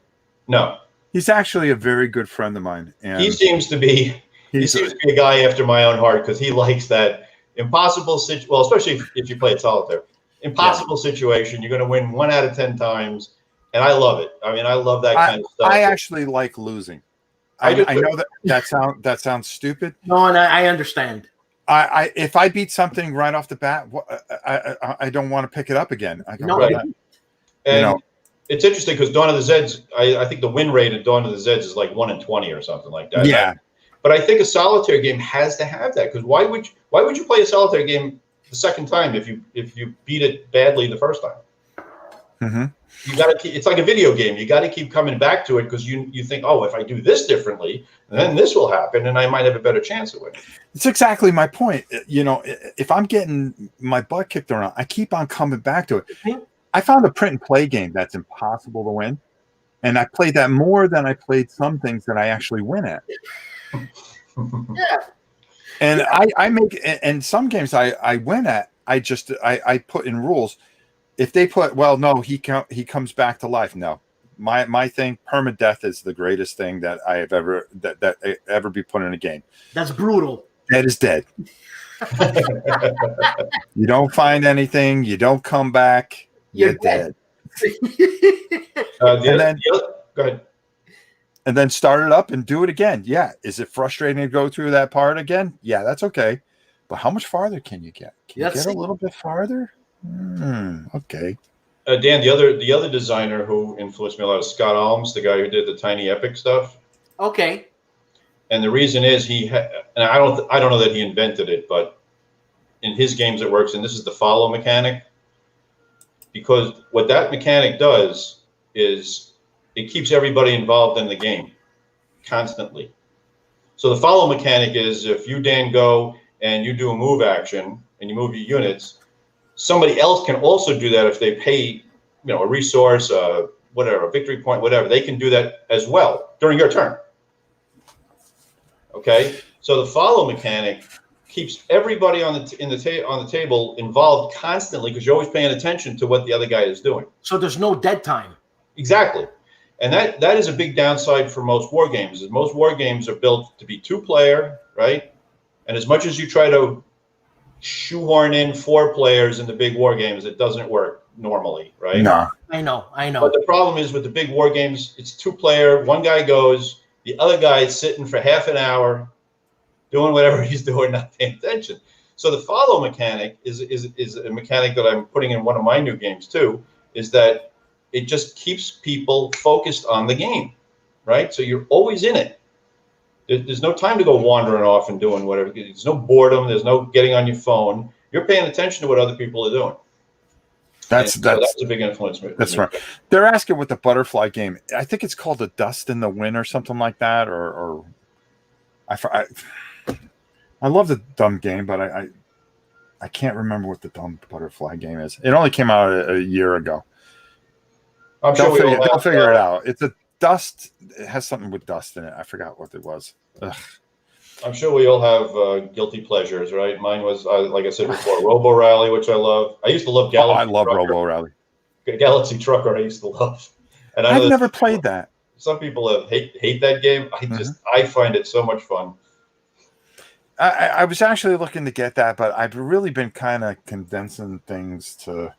No. He's actually a very good friend of mine. And he seems to be a guy after my own heart, because he likes that impossible situation. Well, especially if you play it solitaire. Impossible situation. You're going to win 1 out of 10 times. And I love it. I mean, I love that kind of stuff. I actually like losing. I know that sounds stupid. No, and I understand. If I beat something right off the bat, I don't want to pick it up again. I go, right. And it's interesting because Dawn of the Zeds, I think the win rate in Dawn of the Zeds is like 1 in 20 or something like that. Yeah. But I think a solitaire game has to have that, because why would you play a solitaire game the second time if you beat it badly the first time? Mm-hmm. You got to. It's like a video game. You got to keep coming back to it, because you think, oh, if I do this differently, then this will happen, and I might have a better chance of winning. It's exactly my point. If I'm getting my butt kicked around, I keep on coming back to it. Mm-hmm. I found a print and play game that's impossible to win, and I played that more than I played some things that I actually win at. Yeah. And I make, and some games I win at, I put in rules. If they put, well, no, he comes back to life. No, my thing, permadeath is the greatest thing that I have ever be put in a game. That's brutal. Dead is dead. You don't find anything. You don't come back. You're dead. Go ahead. And then start it up and do it again. Yeah. Is it frustrating to go through that part again? Yeah, that's okay. But how much farther can you get? Can you get a little bit farther? Okay. Dan, the other designer who influenced me a lot is Scott Alms, the guy who did the Tiny Epic stuff. Okay. And the reason is and I don't know that he invented it, but in his games it works. And this is the follow mechanic, because what that mechanic does is it keeps everybody involved in the game constantly. So the follow mechanic is, if you, Dan, go and you do a move action and you move your units, somebody else can also do that if they pay, a resource, whatever, a victory point, whatever. They can do that as well during your turn. Okay, so the follow mechanic keeps everybody on the table involved constantly because you're always paying attention to what the other guy is doing. So there's no dead time. Exactly. And that is a big downside for most war games. Is most war games are built to be 2-player, right? And as much as you try to shoehorn in 4 players in the big war games, it doesn't work normally, right? No. I know. But the problem is with the big war games, it's 2-player. One guy goes, the other guy is sitting for half an hour, doing whatever he's doing, not paying attention. So the follow mechanic is a mechanic that I'm putting in one of my new games too. Is that it just keeps people focused on the game, right? So you're always in it. There's no time to go wandering off and doing whatever. There's no boredom. There's no getting on your phone. You're paying attention to what other people are doing. That's a big influence. That's right. They're asking with the butterfly game. I think it's called the Dust in the Wind or something like that. Or I love the dumb game, but I can't remember what the dumb butterfly game is. It only came out a year ago. They'll figure it out. It's a dust. It has something with dust in it. I forgot what it was. Ugh. I'm sure we all have guilty pleasures, right? Mine was, like I said before, Robo Rally, which I love. I used to love Galaxy. I love Trucker. Robo Rally. Galaxy Trucker, I used to love. And I've never played that. Some people hate that game. I find it so much fun. I was actually looking to get that, but I've really been kind of condensing things to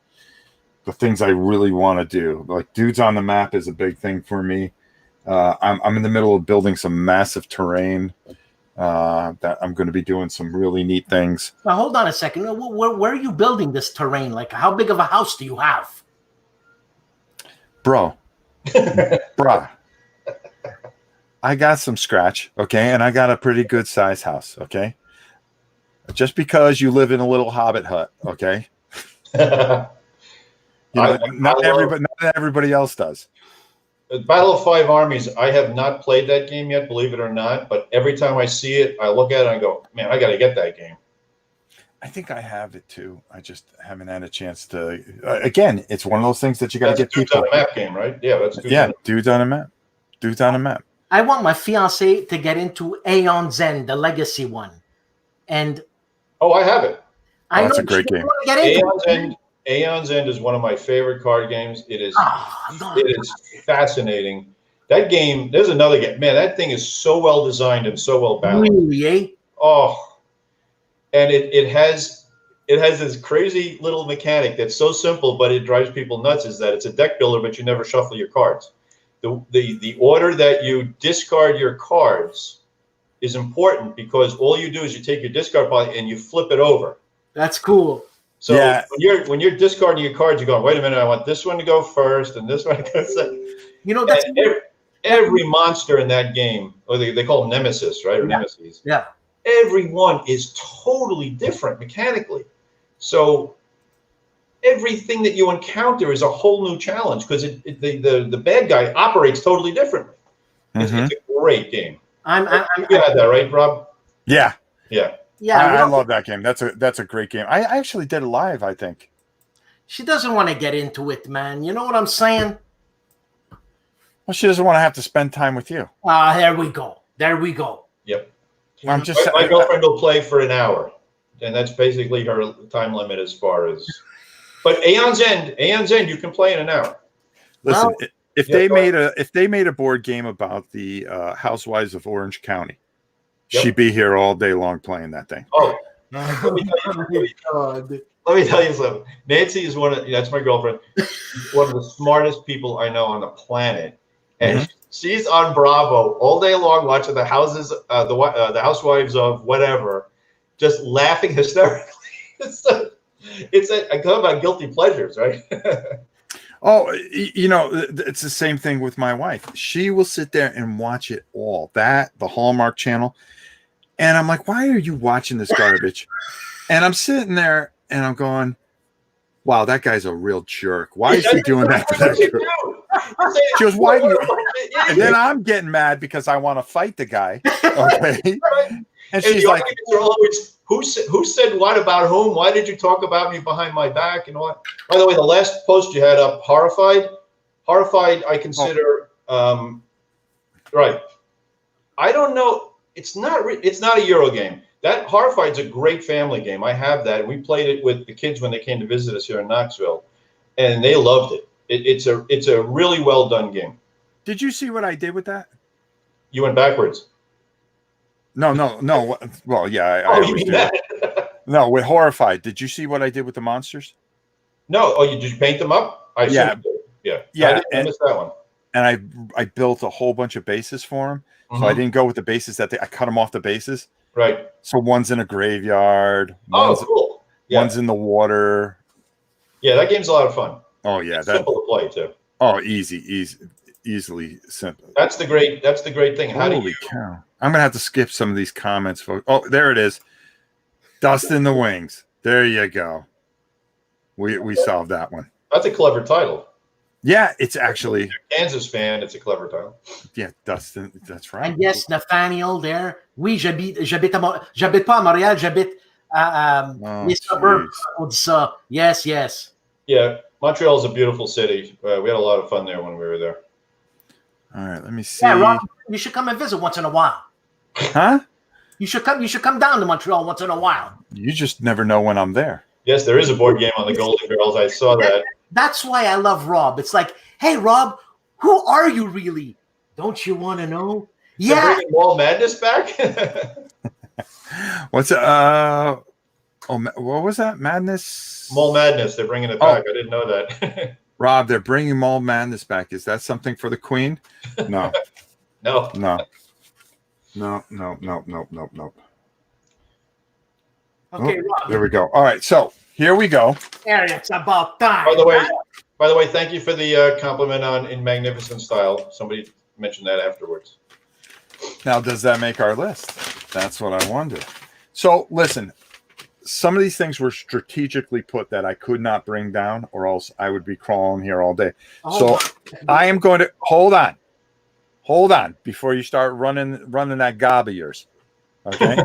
the things I really want to do. Like Dudes on the Map is a big thing for me. I'm in the middle of building some massive terrain that I'm going to be doing some really neat things. Now, hold on a second. Where are you building this terrain? Like, how big of a house do you have? Bruh. I got some scratch, okay? And I got a pretty good size house, okay? Just because you live in a little hobbit hut, okay? Not everybody else does. Battle of Five Armies, I have not played that game yet, believe it or not. But every time I see it, I look at it and I go, man, I got to get that game. I think I have it too. I just haven't had a chance to. Again, it's one of those things that you got to get people. Dudes on a Map game, right? Yeah, that's Dudes on a Map. Dudes on a Map. I want my fiance to get into Aeon's End, the legacy one, and I have it. That's a great game. Aeon's End is one of my favorite card games. It is fascinating. That game, there's another game. Man, that thing is so well designed and so well balanced. Really, eh? Oh, and it has this crazy little mechanic that's so simple, but it drives people nuts. Is that it's a deck builder, but you never shuffle your cards. The order that you discard your cards is important because all you do is you take your discard pile and you flip it over. That's cool. So when you're discarding your cards, you're going, wait a minute, I want this one to go first and this one to go second. You know, that's every monster in that game, or they call them nemesis, right? Or nemesis. Yeah. Every one is totally different mechanically. So everything that you encounter is a whole new challenge because the bad guy operates totally differently. It's a great game. You had that, right, Rob? Yeah. Yeah. Yeah, I love that game. That's a great game. I actually did it live, I think. She doesn't want to get into it, man. You know what I'm saying? Well, she doesn't want to have to spend time with you. There we go. Yep. I'm just my girlfriend will play for an hour, and that's basically her time limit as far as. But Aeon's End, you can play in an hour. Listen, if they made a board game about the Housewives of Orange County. Yep. She'd be here all day long playing that thing. Oh, let me tell you something. Nancy is that's my girlfriend. One of the smartest people I know on the planet, and she's on Bravo all day long watching the houses, the Housewives of whatever, just laughing hysterically. I talk about guilty pleasures, right? Oh, it's the same thing with my wife. She will sit there and watch it all. The Hallmark Channel. And I'm like, why are you watching this garbage? And I'm sitting there and I'm going, wow, that guy's a real jerk. Why is he doing that to that girl? She goes, why do you? And then I'm getting mad because I want to fight the guy. Okay. And she's like, always, who said what about whom? Why did you talk about me behind my back and what? By the way, the last post you had up, horrified, I consider right. I don't know. It's not a Euro game. That Horrified's a great family game. I have that. We played it with the kids when they came to visit us here in Knoxville, and they loved it. It's a really well done game. Did you see what I did with that? You went backwards. No. Well, yeah, I Oh, you always mean do. that? No, with Horrified. Did you see what I did with the monsters? No. Oh, did you paint them up? I Yeah. assume you did. Yeah. Yeah, I missed that one. And I built a whole bunch of bases for them. So I didn't go with the bases I cut them off the bases. Right. So one's in a graveyard. Cool. Yeah. One's in the water. Yeah, that game's a lot of fun. Oh yeah, It's simple to play too. Oh, easily simple. That's the great thing. Holy cow! I'm gonna have to skip some of these comments, folks. Oh, there it is. Dust in the Wings. There you go. We solved that one. That's a clever title. Yeah, it's actually. If you're a Kansas fan, it's a clever title. Yeah, Dustin. That's right. And yes, Nathaniel there. Oui, j'habite pas à Montréal, j'habite à les suburbs. Yes. Yeah, Montreal is a beautiful city. We had a lot of fun there when we were there. All right, let me see. Yeah, Rob, you should come and visit once in a while. Huh? You should come down to Montreal once in a while. You just never know when I'm there. Yes, there is a board game on the Golden Girls. I saw that. That's why I love Rob. It's like, hey, Rob, who are you really? Don't you want to know? They're Yeah. bringing Wall Madness back. What's what was that? Madness? Mall Madness. They're bringing it back. I didn't know that. Rob, they're bringing Mall Madness back. Is that something for the Queen? No. No. Okay, Rob. There we go. All right, so here we go. There, it's about time. By the way, thank you for the compliment on in magnificent style. Somebody mentioned that afterwards. Now, does that make our list? That's what I wonder. So, listen, some of these things were strategically put that I could not bring down, or else I would be crawling here all day. So, I am going to hold on before you start running that gob of yours. Okay.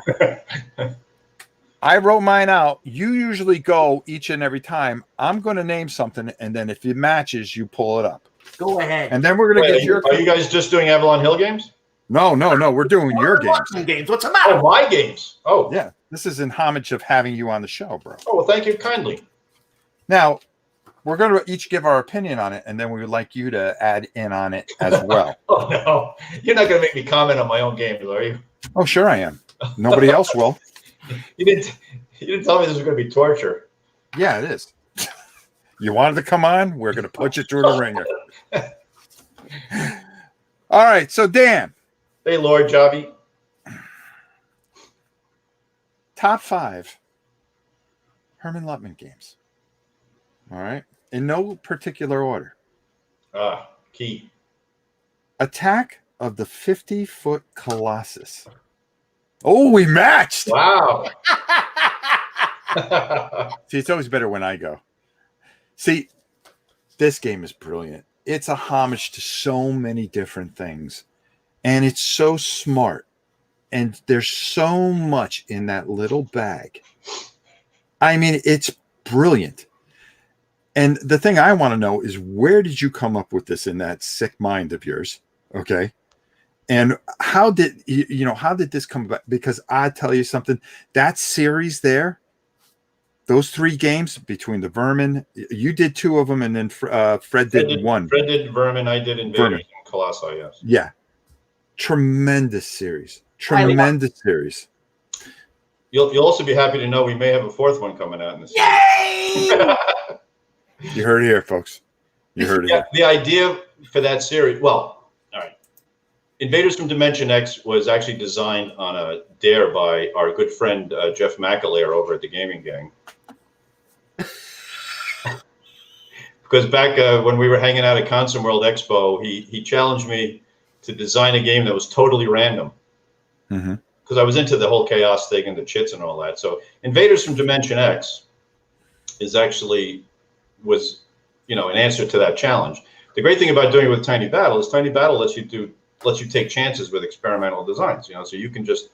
I wrote mine out. You usually go each and every time. I'm going to name something, and then if it matches, you pull it up. Go ahead. And then we're going to get your. Are you guys just doing Avalon Hill games? No. We're doing your games. What's the matter? Oh, my games. Oh, Yeah, this is in homage of having you on the show, bro. Oh, well, thank you kindly. Now, we're going to each give our opinion on it, and then we would like you to add in on it as well. Oh no, you're not going to make me comment on my own games, are you? Oh, sure I am. Nobody else will. You didn't tell me this was going to be torture. Yeah, it is. You wanted to come on? We're going to put you through the ringer. All right, so Dan. Hey, Lord Javi. Top 5 Herrmann Luttmann games. All right. In no particular order. Key. Attack of the 50-Foot Colossus. Oh, we matched. Wow. See, it's always better when I go. See, this game is brilliant. It's a homage to so many different things. And it's so smart. And there's so much in that little bag. I mean, it's brilliant. And the thing I want to know is, where did you come up with this in that sick mind of yours? Okay. And how did this come about? Because I tell you something, that series there, those 3 games between the Vermin, you did 2 of them, and then Fred did 1. Fred did Vermin, I did Invaders and Colossi, yes. Yeah. Tremendous series. Series. You'll also be happy to know we may have a 4th one coming out in this. Yay! You heard it here, folks. You heard it here. The idea for that series, well, all right. Invaders from Dimension X was actually designed on a dare by our good friend Jeff McAleer over at the Gaming Gang. Because back when we were hanging out at Consum World Expo, he challenged me to design a game that was totally random. Because I was into the whole chaos thing and the chits and all that. So Invaders from Dimension X was an answer to that challenge. The great thing about doing it with Tiny Battle is Tiny Battle lets you take chances with experimental designs. So you can just,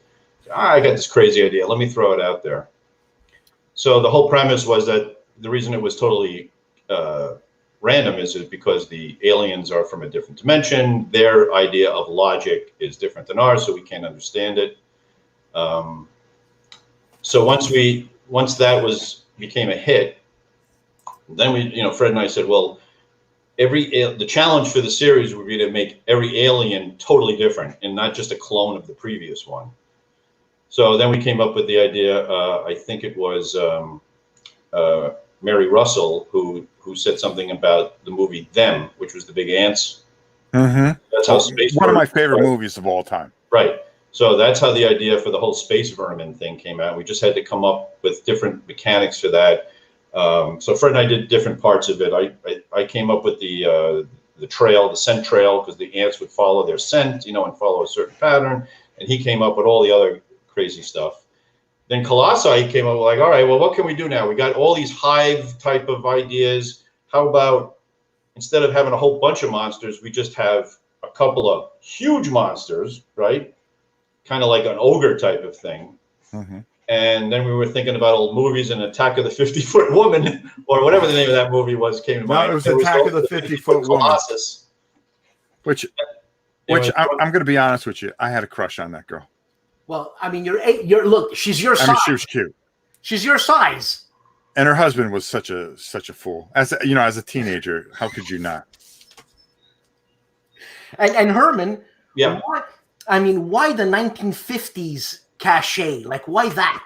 I got this crazy idea, let me throw it out there. So the whole premise was that the reason it was totally random is because the aliens are from a different dimension. Their idea of logic is different than ours, so we can't understand it. So once that became a hit, then Fred and I said, well, the challenge for the series would be to make every alien totally different and not just a clone of the previous one. So then we came up with the idea. I think it was Mary Russell who said something about the movie Them, which was the big ants. Mm-hmm. That's how space. One of my favorite movies of all time. Right. So that's how the idea for the whole space vermin thing came out. We just had to come up with different mechanics for that. So Fred and I did different parts of it. I came up with the trail, the scent trail, because the ants would follow their scent, and follow a certain pattern. And he came up with all the other crazy stuff. Then Colossi came up with like, all right, well, what can we do now? We got all these hive type of ideas. How about instead of having a whole bunch of monsters, we just have a couple of huge monsters, right? Kind of like an ogre type of thing. Mm-hmm. And then we were thinking about old movies, and Attack of the 50-Foot Woman, or whatever the name of that movie was, came to mind. No, it was Attack of the 50-Foot Woman. Colossus. Which I'm going to be honest with you, I had a crush on that girl. Well, I mean, look, she's your size. I mean, she was cute. She's your size. And her husband was such a fool. As a teenager, how could you not? And Herrmann, yeah. Why the 1950s cachet? Like, why that?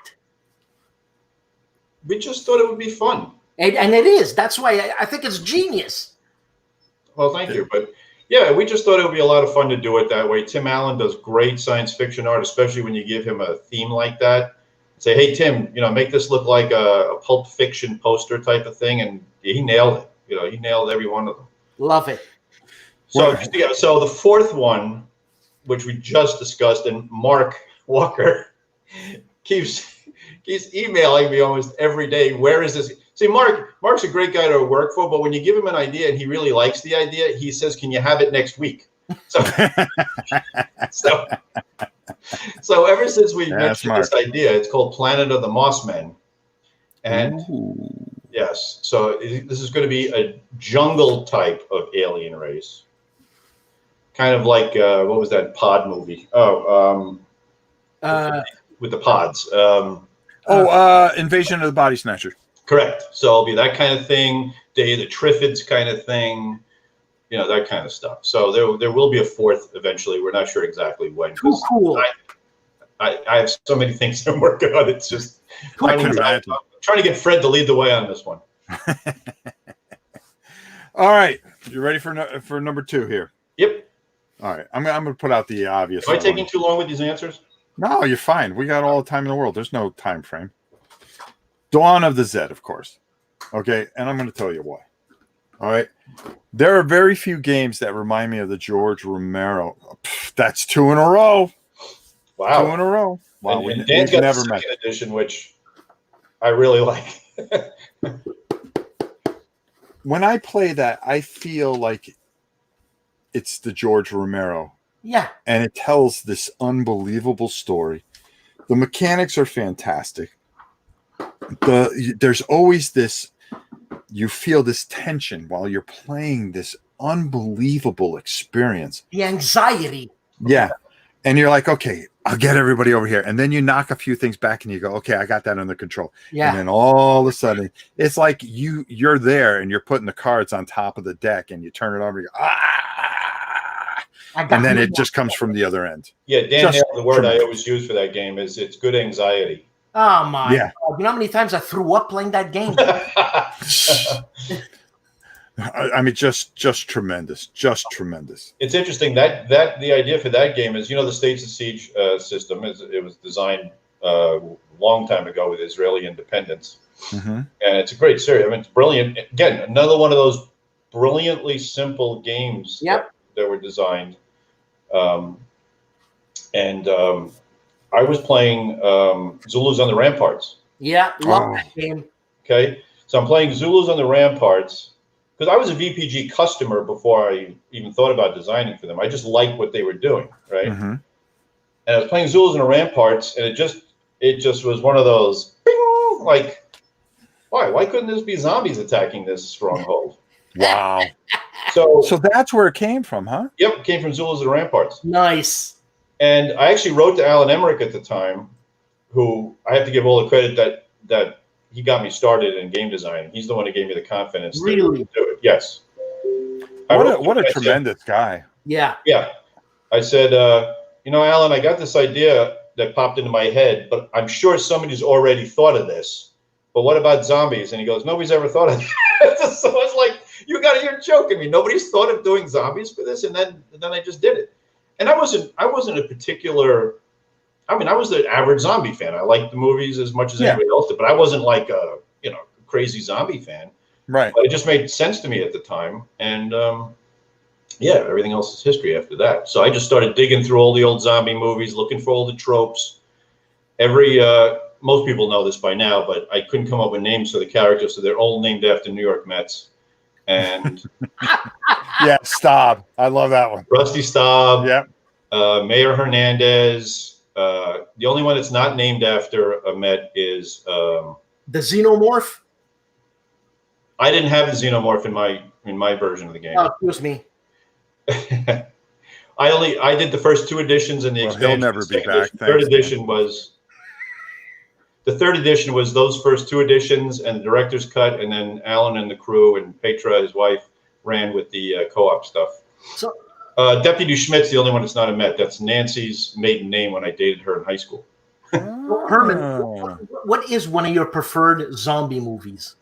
We just thought it would be fun. And it is. That's why I think it's genius. Well, thank you. But yeah, we just thought it would be a lot of fun to do it that way. Tim Allen does great science fiction art, especially when you give him a theme like that. Say, hey, Tim, make this look like a Pulp Fiction poster type of thing. And he nailed it. He nailed every one of them. Love it. So, so the fourth one, which we just discussed, and Mark Walker keeps emailing me almost every day. Where is this? See, Mark's a great guy to work for, but when you give him an idea and he really likes the idea, he says, "Can you have it next week?" So ever since we mentioned this idea, it's called Planet of the Mossmen, and yes, so this is going to be a jungle type of alien race. Kind of like what was that pod movie? With the pods. Invasion of the Body Snatchers. Correct. So it'll be that kind of thing. Day of the Triffids kind of thing. That kind of stuff. So there will be a fourth eventually. We're not sure exactly when. Too cool. I have so many things I'm working on. It's just I'm trying to get Fred to lead the way on this one. All right, you ready for number 2 here? Yep. All right, I'm going to put out the obvious. Am I taking too long with these answers? No, you're fine. We got all the time in the world. There's no time frame. Dawn of the Zed, of course. Okay, and I'm going to tell you why. All right, there are very few games that remind me of the George Romero. That's 2 in a row. Wow, 2 in a row. Wow, and Dan's got the second edition, which I really like. When I play that, I feel like it's the George Romero. Yeah. And it tells this unbelievable story. The mechanics are fantastic. There's always this, you feel this tension while you're playing this unbelievable experience. The anxiety. Yeah. And you're like, okay, I'll get everybody over here. And then you knock a few things back and you go, okay, I got that under control. Yeah. And then all of a sudden, it's like you're there and you're putting the cards on top of the deck and you turn it over and you go, and then it just comes from the other end. Yeah, Dan nailed the word I always use for that game is it's good anxiety. Oh, my God. You know how many times I threw up playing that game? I mean, just tremendous, just tremendous. It's interesting that the idea for that game is, the States of Siege system it was designed a long time ago with Israeli independence, and it's a great series. I mean, it's brilliant. Again, another one of those brilliantly simple games that were designed. I was playing Zulus on the Ramparts. Yeah, love that game. Okay, so I'm playing Zulus on the Ramparts. Because I was a VPG customer before I even thought about designing for them. I just liked what they were doing, right? And I was playing Zulus and Ramparts, and it just was one of those, bing, like, why couldn't this be zombies attacking this stronghold? Wow. So that's where it came from, huh? Yep, it came from Zulus and Ramparts. Nice. And I actually wrote to Alan Emmerich at the time, who I have to give all the credit that he got me started in game design. He's the one who gave me the confidence to do it. Yes. What a tremendous guy. Yeah. Yeah. I said, Alan, I got this idea that popped into my head, but I'm sure somebody's already thought of this. But what about zombies? And he goes, nobody's ever thought of that. So I was like, you're joking me. Nobody's thought of doing zombies for this. And then I just did it. And I wasn't a particular, I was the average zombie fan. I liked the movies as much as anybody else did, but I wasn't like a, crazy zombie fan. Right. But it just made sense to me at the time. And, everything else is history after that. So I just started digging through all the old zombie movies, looking for all the tropes. Most people know this by now, but I couldn't come up with names for the characters, so they're all named after New York Mets. And yeah, Staub. I love that one. Rusty Staub. Yep. Mayor Hernandez. The only one that's not named after a Met is the Xenomorph. I didn't have the Xenomorph in my version of the game. Oh, excuse me. I did the first 2 editions and the expansion. He'll never be back. The third edition was those first 2 editions and the director's cut, and then Alan and the crew and Petra, his wife, ran with the co-op stuff. So, Deputy Schmidt's the only one that's not a Met. That's Nancy's maiden name when I dated her in high school. Herman, what is one of your preferred zombie movies?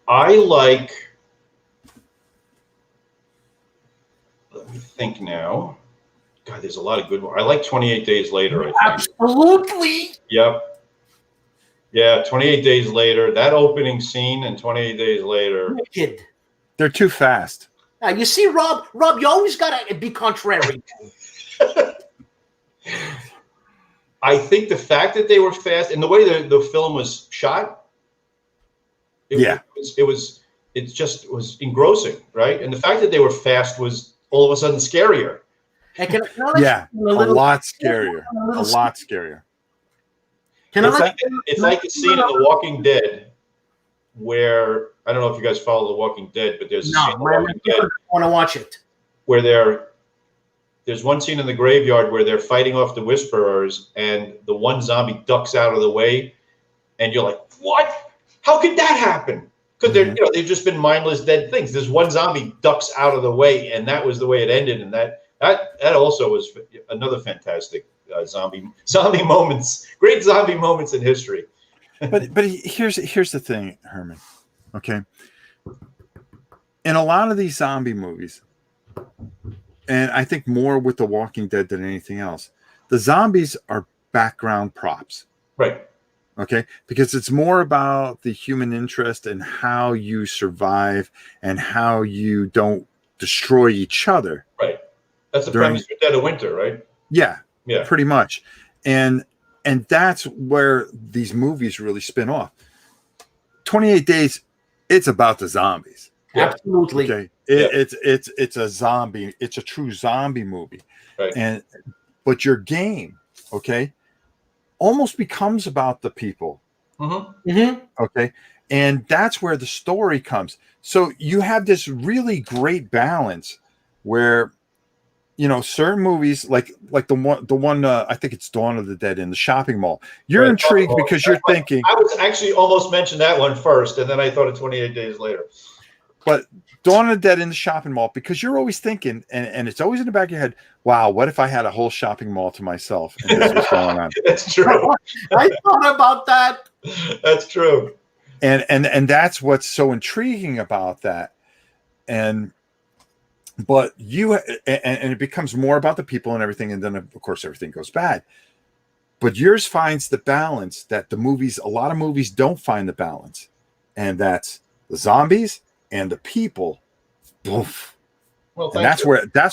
I like. Let me think now. God, there's a lot of good ones. I like 28 Days Later. I think. Absolutely. Yep. Yeah, 28 Days Later. That opening scene and 28 Days Later. Wicked. They're too fast. Now, you see, Rob, you always got to be contrary. I think the fact that they were fast and the way the film was shot, it just was engrossing, right? And the fact that they were fast was all of a sudden scarier. A lot scarier. A lot scarier. It's like the scene in The Walking Dead where, I don't know if you guys follow The Walking Dead, but there's a scene in The Walking Dead. I want to watch it. Where there's one scene in the graveyard where they're fighting off the Whisperers and the one zombie ducks out of the way and you're like, what? How could that happen? Because they've just been mindless dead things. This one zombie ducks out of the way and that was the way it ended. And that also was another fantastic zombie moments, great zombie moments in history. but here's the thing, Herman. Okay, in a lot of these zombie movies, and I think more with The Walking Dead than anything else, the zombies are background props. Right. Okay, because it's more about the human interest and how you survive and how you don't destroy each other. Right. That's the premise for Dead of Winter, right? Yeah, pretty much. And that's where these movies really spin off. 28 Days, it's about the zombies. Yeah. Absolutely. Okay. It's a zombie, it's a true zombie movie. Right. But your game, okay, almost becomes about the people. Mm-hmm. Mm-hmm. Okay. And that's where the story comes. So you have this really great balance where, certain movies like the one I think it's Dawn of the Dead in the shopping mall. You're intrigued because you're thinking. I was actually almost mentioned that one first, and then I thought of 28 Days Later. But Dawn of the Dead in the shopping mall, because you're always thinking, and it's always in the back of your head, wow, what if I had a whole shopping mall to myself and this was going on? That's true. I thought about that. That's true. And that's what's so intriguing about that. But and it becomes more about the people and everything, and then of course everything goes bad. But yours finds the balance that a lot of movies don't find the balance, and that's the zombies and the people. Oof. Well, and that's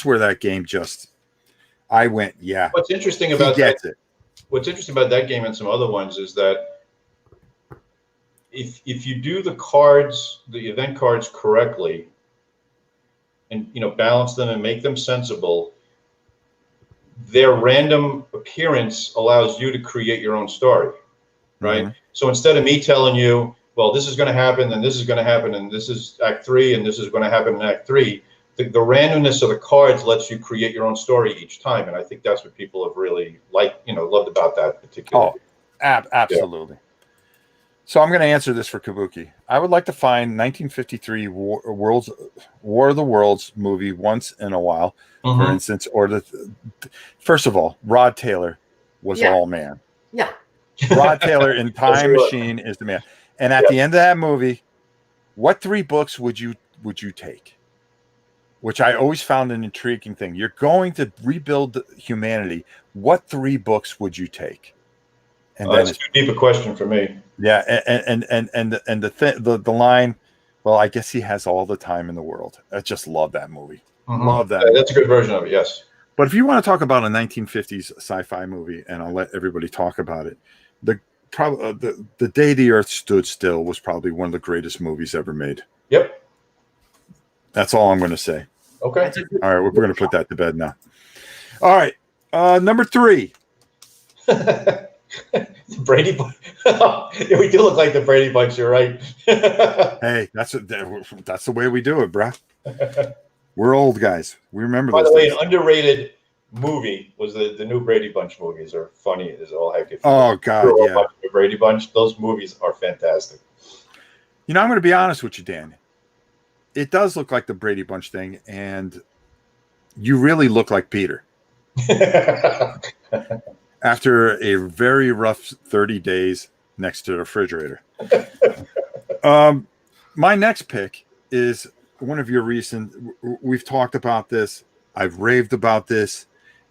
where that game just. I went, yeah. What's interesting about that game and some other ones is that if you do the event cards correctly, and balance them and make them sensible, their random appearance allows you to create your own story, right? Mm-hmm. So instead of me telling you, well, this is going to happen, and this is going to happen, and this is Act 3, and this is going to happen in Act 3, the randomness of the cards lets you create your own story each time, and I think that's what people have really loved about that particular. Oh, absolutely. So I'm going to answer this for Kabuki. I would like to find 1953 War of the Worlds movie once in a while, for instance, or first of all, Rod Taylor was all man. Yeah. Rod Taylor in Time Machine is the man. And at the end of that movie, what 3 books would you take? Which I always found an intriguing thing. You're going to rebuild humanity. What 3 books would you take? And that's too deep a question for me. Yeah, and the line, well, I guess he has all the time in the world. I just love that movie. Love that. That's a good version of it. Yes. But if you want to talk about a 1950s sci-fi movie, and I'll let everybody talk about it, the Day the Earth Stood Still was probably one of the greatest movies ever made. Yep. That's all I'm going to say. Okay. All right, we're going to put that to bed now. All right, number 3. Brady Bunch. Yeah, we do look like the Brady Bunch. You're right. Hey, that's the way we do it, bruh. We're old guys. We remember. By those the way, things. an underrated movie was the new Brady Bunch movies. Are funny as all heck. Oh God, yeah. The Brady Bunch. Those movies are fantastic. You know, I'm going to be honest with you, Dan. It does look like the Brady Bunch thing, and you really look like Peter. After a very rough 30 days next to the refrigerator. My next pick is one of your recent, we've talked about this, I've raved about this,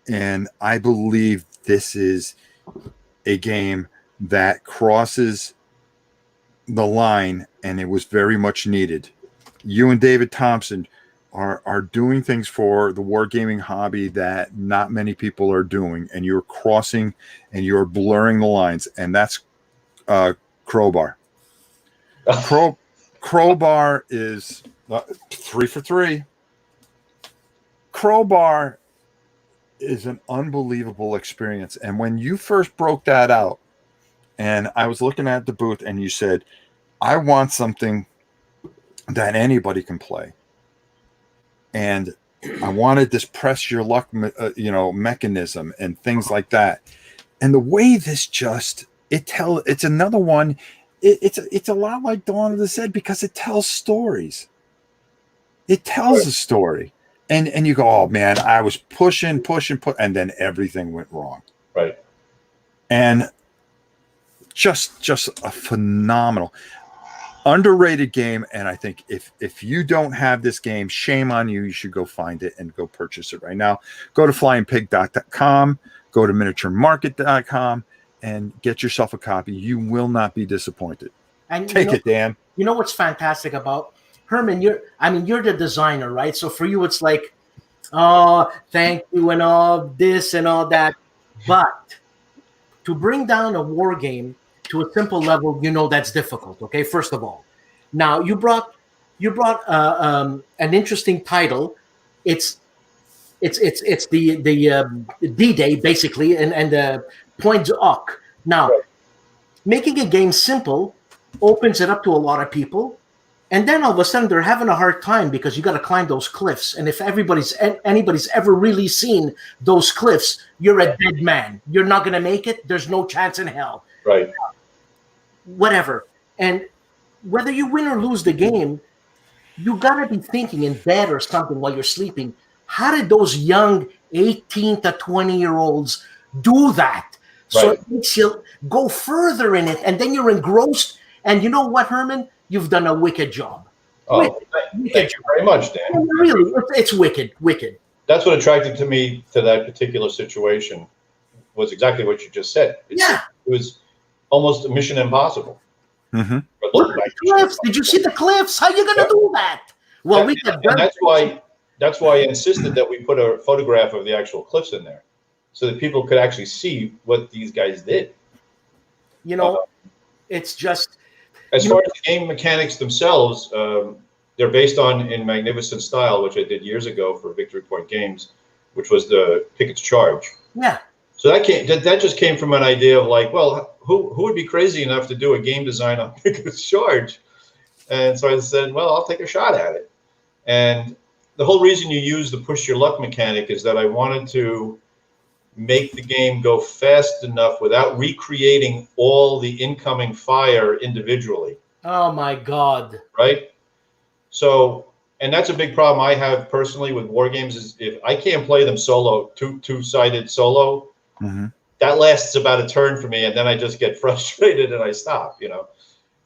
and I believe this is a game that crosses the line, and it was very much needed. You and David Thompson are doing things for the wargaming hobby that not many people are doing, and you're crossing and you're blurring the lines, and that's Crowbar. Crowbar is 3 for 3. Crowbar is an unbelievable experience, and when you first broke that out, and I was looking at the booth, and you said, I want something that anybody can play. And I wanted this press your luck, mechanism and things like that. And the way this it's another one. It's a lot like Dawn of the Dead because it tells stories. It tells a story, and you go, oh man, I was pushing, and then everything went wrong. Right. And just a phenomenal. Underrated game, and I think if you don't have this game, shame on you. You should go find it and go purchase it right now. Go to flyingpig.com, go to miniaturemarket.com, and get yourself a copy. You will not be disappointed. And take it, Dan. You know what's fantastic about Herman? You're the designer, right? So for you, it's like, oh, thank you, and all this and all that. But to bring down a war game to a simple level, that's difficult. Okay, first of all, now you brought an interesting title. It's the D-Day basically, and the Point Ock. Now, making a game simple opens it up to a lot of people, and then all of a sudden they're having a hard time because you got to climb those cliffs. And if anybody's ever really seen those cliffs, you're a dead man. You're not going to make it. There's no chance in hell. Right. Whatever. And whether you win or lose the game, you got to be thinking in bed or something while you're sleeping. How did those young 18 to 20-year-olds do that? Right. So it makes you go further in it, and then you're engrossed. And you know what, Herman? You've done a wicked job. Oh, thank you very much, Dan. Really, it's wicked. That's what attracted me to that particular situation was exactly what you just said. It was almost a mission impossible. Mm-hmm. Cliffs. Did you see the cliffs? How are you going to do that? Well, that's why I insisted that we put a photograph of the actual cliffs in there so that people could actually see what these guys did. It's just... As far as the game mechanics themselves, they're based in Magnificent Style, which I did years ago for Victory Point Games, which was the Pickett's Charge. Yeah. So that just came from an idea of like, well, who would be crazy enough to do a game design on Pickett's Charge? And so I said, well, I'll take a shot at it. And the whole reason you use the push your luck mechanic is that I wanted to make the game go fast enough without recreating all the incoming fire individually. Oh my God. Right. So, and that's a big problem I have personally with war games is if I can't play them solo, two-sided solo, that lasts about a turn for me. And then I just get frustrated and I stop,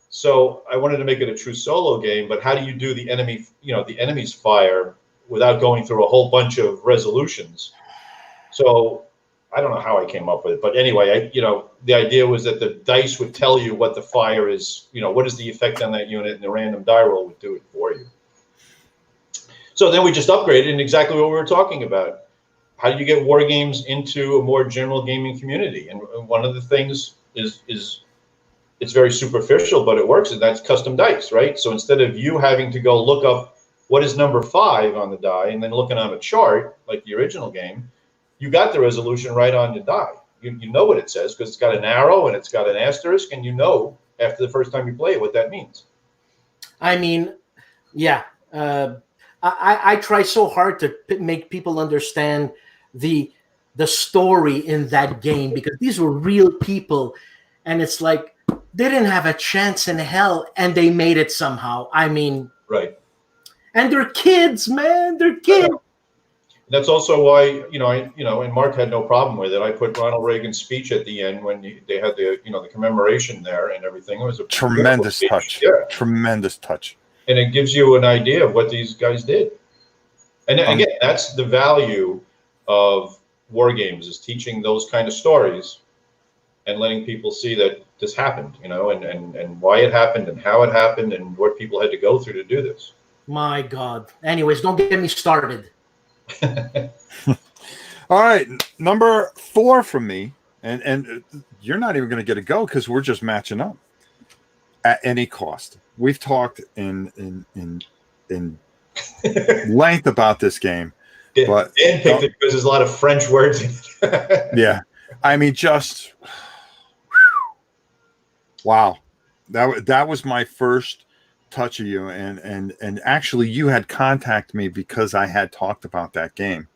So I wanted to make it a true solo game, but how do you do the enemy, the enemy's fire without going through a whole bunch of resolutions? So I don't know how I came up with it, but anyway, the idea was that the dice would tell you what the fire is, what is the effect on that unit, and the random die roll would do it for you. So then we just upgraded in exactly what we were talking about. How do you get war games into a more general gaming community? And one of the things is it's very superficial, but it works, and that's custom dice, right? So instead of you having to go look up what is number 5 on the die and then looking on a chart like the original game, you got the resolution right on your die. You know what it says because it's got an arrow and it's got an asterisk, and after the first time you play it what that means. I mean, yeah. I try so hard to make people understand the story in that game because these were real people, and it's like they didn't have a chance in hell, and they made it somehow. I mean, right. And they're kids, man. They're kids. That's also why, and Mark had no problem with it. I put Ronald Reagan's speech at the end when they had the commemoration there and everything. It was a tremendous touch. Yeah. Tremendous touch. And it gives you an idea of what these guys did. And again, that's the value of war games, is teaching those kind of stories and letting people see that this happened, and why it happened and how it happened and what people had to go through to do this. My God. Anyways, don't get me started. All right, number 4 from me, and you're not even going to get a go because we're just matching up at any cost. We've talked in length about this game, but Dan picked it because there's a lot of French words in it. Yeah, I mean, just wow, that was my first touch of you, and actually you had contacted me because I had talked about that game,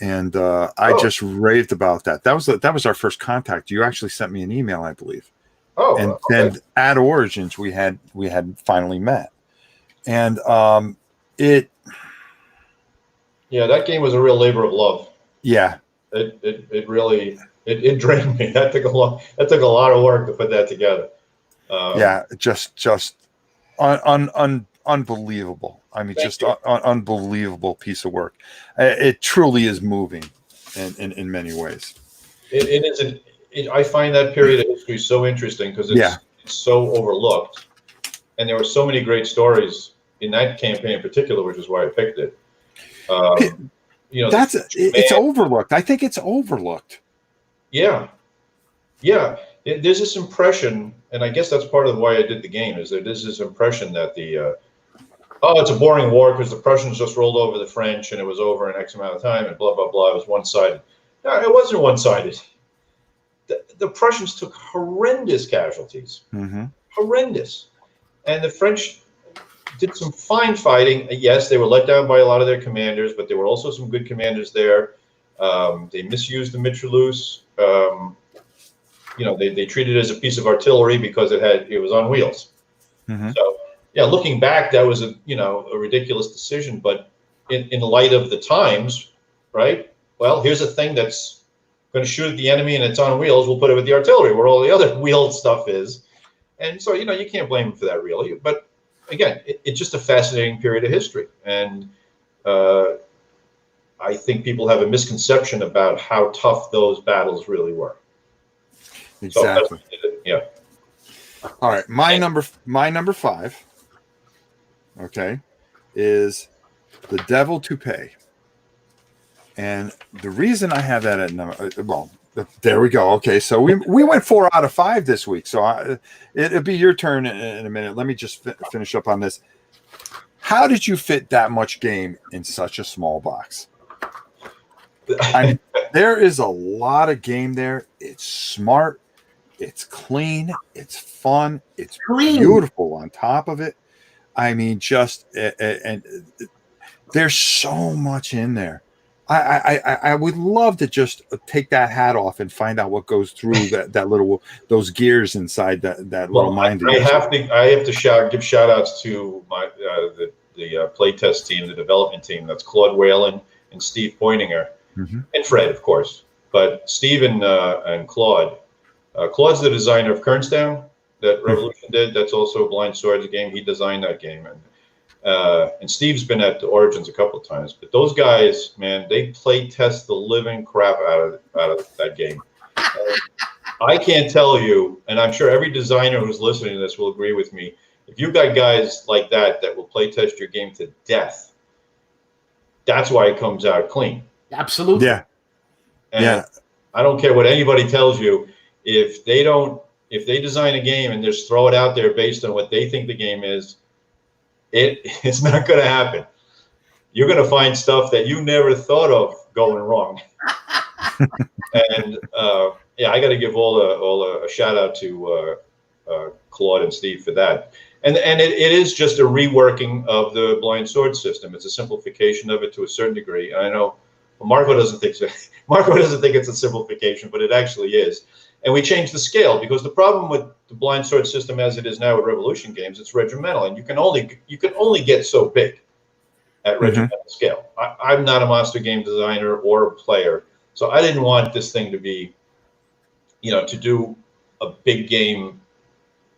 and I just raved about that. That was our first contact. You actually sent me an email, I believe. And then at Origins we had finally met, and that game was a real labor of love. Yeah, it really drained me. That took a lot of work to put that together. Just unbelievable. I mean, unbelievable piece of work. It truly is moving in many ways. It is. I find that period of history so interesting because it's so overlooked, and there were so many great stories in that campaign in particular, which is why I picked it. It's overlooked. I think it's overlooked. Yeah. There's this impression, and I guess that's part of why I did the game, is that there's this impression that it's a boring war because the Prussians just rolled over the French and it was over in X amount of time and blah, blah, blah. It was one-sided. No, it wasn't one-sided. The Prussians took horrendous casualties. Horrendous. And the French did some fine fighting. Yes, they were let down by a lot of their commanders, but there were also some good commanders there. They misused the mitrailleuse. They treated it as a piece of artillery because it was on wheels. So, looking back, that was a ridiculous decision. But in light of the times, right? Well, here's a thing that's going to shoot at the enemy and it's on wheels. We'll put it with the artillery where all the other wheeled stuff is. And so, you can't blame them for that, really. But again, it's just a fascinating period of history. And I think people have a misconception about how tough those battles really were. Exactly. So all right. My number 5, okay, is The Devil to Pay. And the reason I have that at number, there we go. Okay, so we went 4 out of 5 this week. So it'll be your turn in a minute. Let me just finish up on this. How did you fit that much game in such a small box? There is a lot of game there. It's smart. It's clean. It's fun. It's beautiful on top of it. I mean, There's so much in there. I would love to just take that hat off and find out what goes through that little those gears inside that little mind. I have to give shout outs to my the playtest team, the development team. That's Claude Whalen and Steve Pointinger, and Fred, of course. But Steve and Claude. Claude's the designer of Kernstown that Revolution did. That's also a Blind Swords game. He designed that game, and Steve's been at the Origins a couple of times. But those guys, man, they play test the living crap out of that game. I can't tell you, and I'm sure every designer who's listening to this will agree with me. If you've got guys like that will play test your game to death, that's why it comes out clean. Absolutely. Yeah. And I don't care what anybody tells you. If they design a game and just throw it out there based on what they think the game is, it's not going to happen. You're going to find stuff that you never thought of going wrong. And I got to give all a shout out to Claude and Steve for that. And it is just a reworking of the Blind Sword system. It's a simplification of it to a certain degree. And I know Marco doesn't think so. Marco doesn't think it's a simplification, but it actually is. And we changed the scale because the problem with the Blind Sword system as it is now with Revolution games, it's regimental, and you can only get so big at regimental scale. I'm not a monster game designer or a player, so I didn't want this thing to be, to do a big game,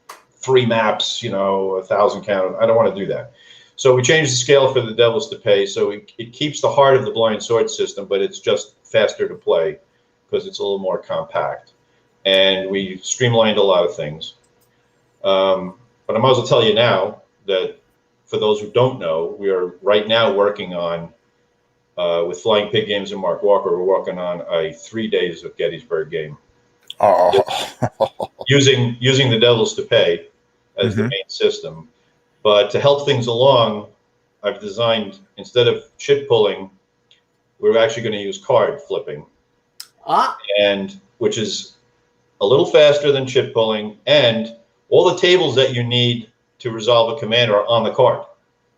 3 maps, 1,000 count. I don't want to do that. So we changed the scale for the Devils to Pay, so it keeps the heart of the Blind Sword system, but it's just faster to play because it's a little more compact. And we streamlined a lot of things. But I might as well tell you now that for those who don't know, we are right now working on, with Flying Pig Games and Mark Walker, we're working on a 3 days of Gettysburg game. Oh. using the Devils to Pay as the main system. But to help things along, I've designed, instead of chit pulling, we're actually going to use card flipping. And which is a little faster than chip pulling, and all the tables that you need to resolve a command are on the card.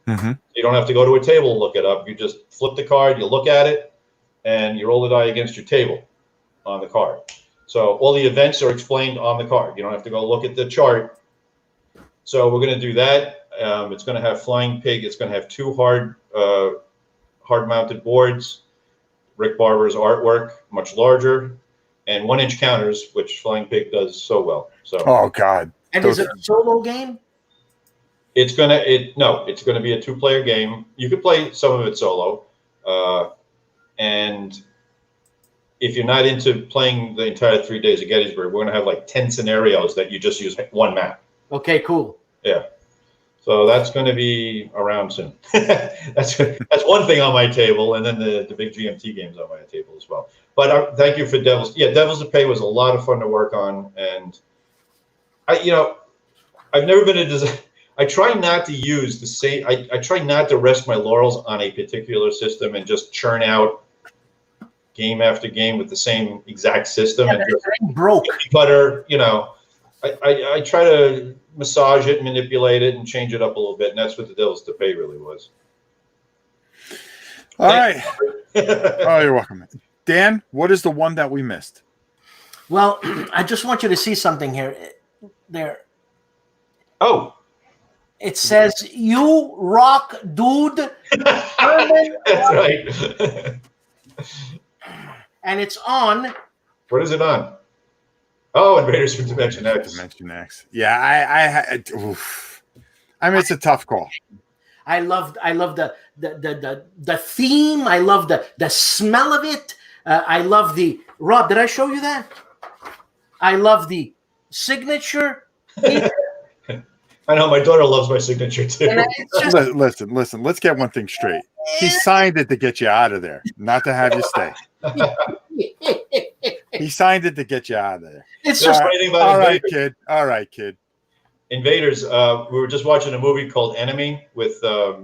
You don't have to go to a table and look it up. You just flip the card, you look at it, and you roll the die against your table on the card. So all the events are explained on the card. You don't have to go look at the chart. So we're going to do that. It's going to have Flying Pig. It's going to have 2 hard-mounted boards. Rick Barber's artwork, much larger, and 1-inch counters, which Flying Pig does so well. So. Oh God! And is it a solo game? It's gonna be a 2-player game. You could play some of it solo, and if you're not into playing the entire 3 days of Gettysburg, we're gonna have like 10 scenarios that you just use 1 map. Okay, cool. Yeah. So that's going to be around soon. that's one thing on my table, and then the big GMT games on my table as well. But thank you for Devils. Yeah, Devils to Pay was a lot of fun to work on, and I've never been a designer. I try not to use the same. I try not to rest my laurels on a particular system and just churn out game after game with the same exact system and just broke butter. I try to massage it, manipulate it, and change it up a little bit, and that's what the Devils to Pay really was. All right. Oh, you're welcome. Dan, what is the one that we missed? Well, I just want you to see something here. There. Oh. It says, "You rock, dude." That's right. And it's on. What is it on? Oh, Invaders from Dimension X. Dimension X. Yeah, I mean, it's a tough call. I love the theme. I love the smell of it. I love the Rob. Did I show you that? I love the signature. I know my daughter loves my signature too. Listen. Let's get one thing straight. He signed it to get you out of there, not to have you stay. He signed it to get you out of there. It's just all right, kid. All right, kid. Invaders. We were just watching a movie called Enemy with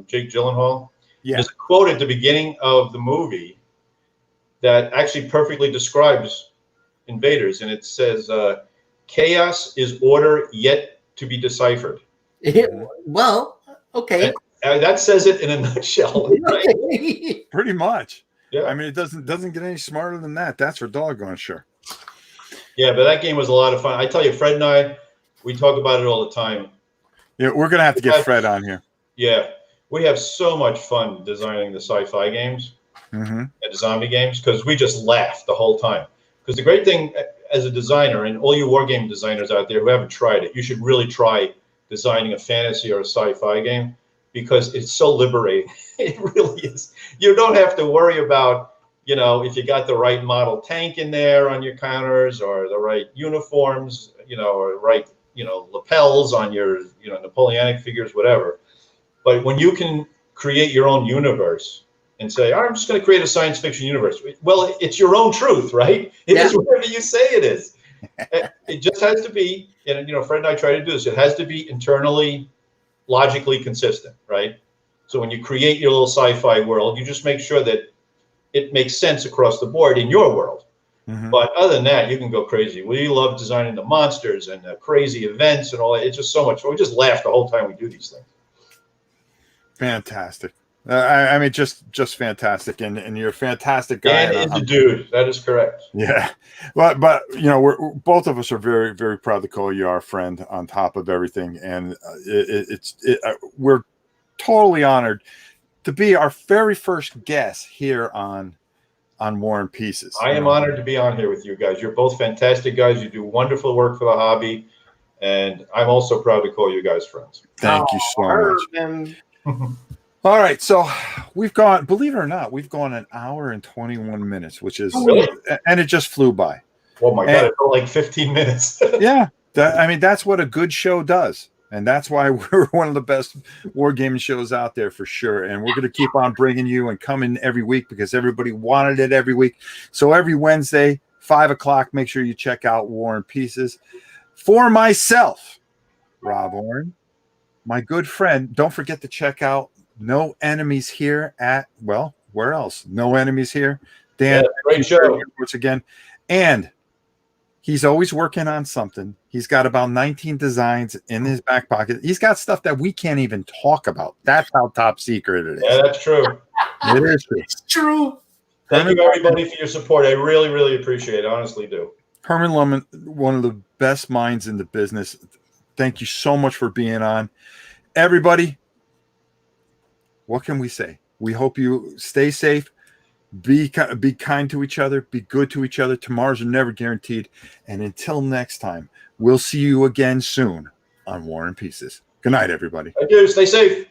Jake Gyllenhaal. Yeah. There's a quote at the beginning of the movie that actually perfectly describes Invaders, and it says, "Chaos is order yet to be deciphered." Well, okay. That says it in a nutshell. Right? Pretty much. Yeah. I mean, it doesn't get any smarter than that. That's for doggone sure. Yeah, but that game was a lot of fun. I tell you, Fred and I, we talk about it all the time. Yeah, we're gonna have to get Fred on here. Yeah, we have so much fun designing the sci-fi games and the zombie games because we just laugh the whole time. Because the great thing as a designer, and all you war game designers out there who haven't tried it, you should really try designing a fantasy or a sci-fi game because it's so liberating. It really is. You don't have to worry about, if you got the right model tank in there on your counters or the right uniforms, or right, lapels on your, Napoleonic figures, whatever. But when you can create your own universe and say, I'm just going to create a science fiction universe. Well, it's your own truth, right? It is whatever you say it is. It just has to be, and Fred and I try to do this. It has to be internally, logically consistent, right? So when you create your little sci-fi world, you just make sure that it makes sense across the board in your world. But other than that, you can go crazy. We love designing the monsters and the crazy events and all that. It's just so much fun. We just laugh the whole time we do these things. Fantastic. I mean, just fantastic, and you're a fantastic guy. And is a dude. That is correct. Yeah, but we're both of us are very, very proud to call you our friend on top of everything, and we're totally honored to be our very first guest here on War and Pieces. I am honored to be on here with you guys. You're both fantastic guys. You do wonderful work for the hobby, and I'm also proud to call you guys friends. Thank you so much. All right, so we've gone, believe it or not, we've gone an hour and 21 minutes, which is, and it just flew by. Oh my God, it felt like 15 minutes. Yeah, that's what a good show does. And that's why we're one of the best wargaming shows out there for sure. And we're going to keep on bringing you and coming every week because everybody wanted it every week. So every Wednesday, 5 o'clock, make sure you check out War and Pieces. For myself, Rob Oren, my good friend, don't forget to check out No Enemies Here where else? No Enemies Here. Dan, great show. Once again. And he's always working on something. He's got about 19 designs in his back pocket. He's got stuff that we can't even talk about. That's how top secret it is. Yeah, that's true. It is true. It's true. Thank you, everybody, for your support. I really, really appreciate it. Honestly do. Herrmann Luttmann, one of the best minds in the business. Thank you so much for being on. Everybody, what can we say? We hope you stay safe, be kind to each other, be good to each other. Tomorrows are never guaranteed. And until next time, we'll see you again soon on War and Pieces. Good night, everybody. Thank you. Stay safe.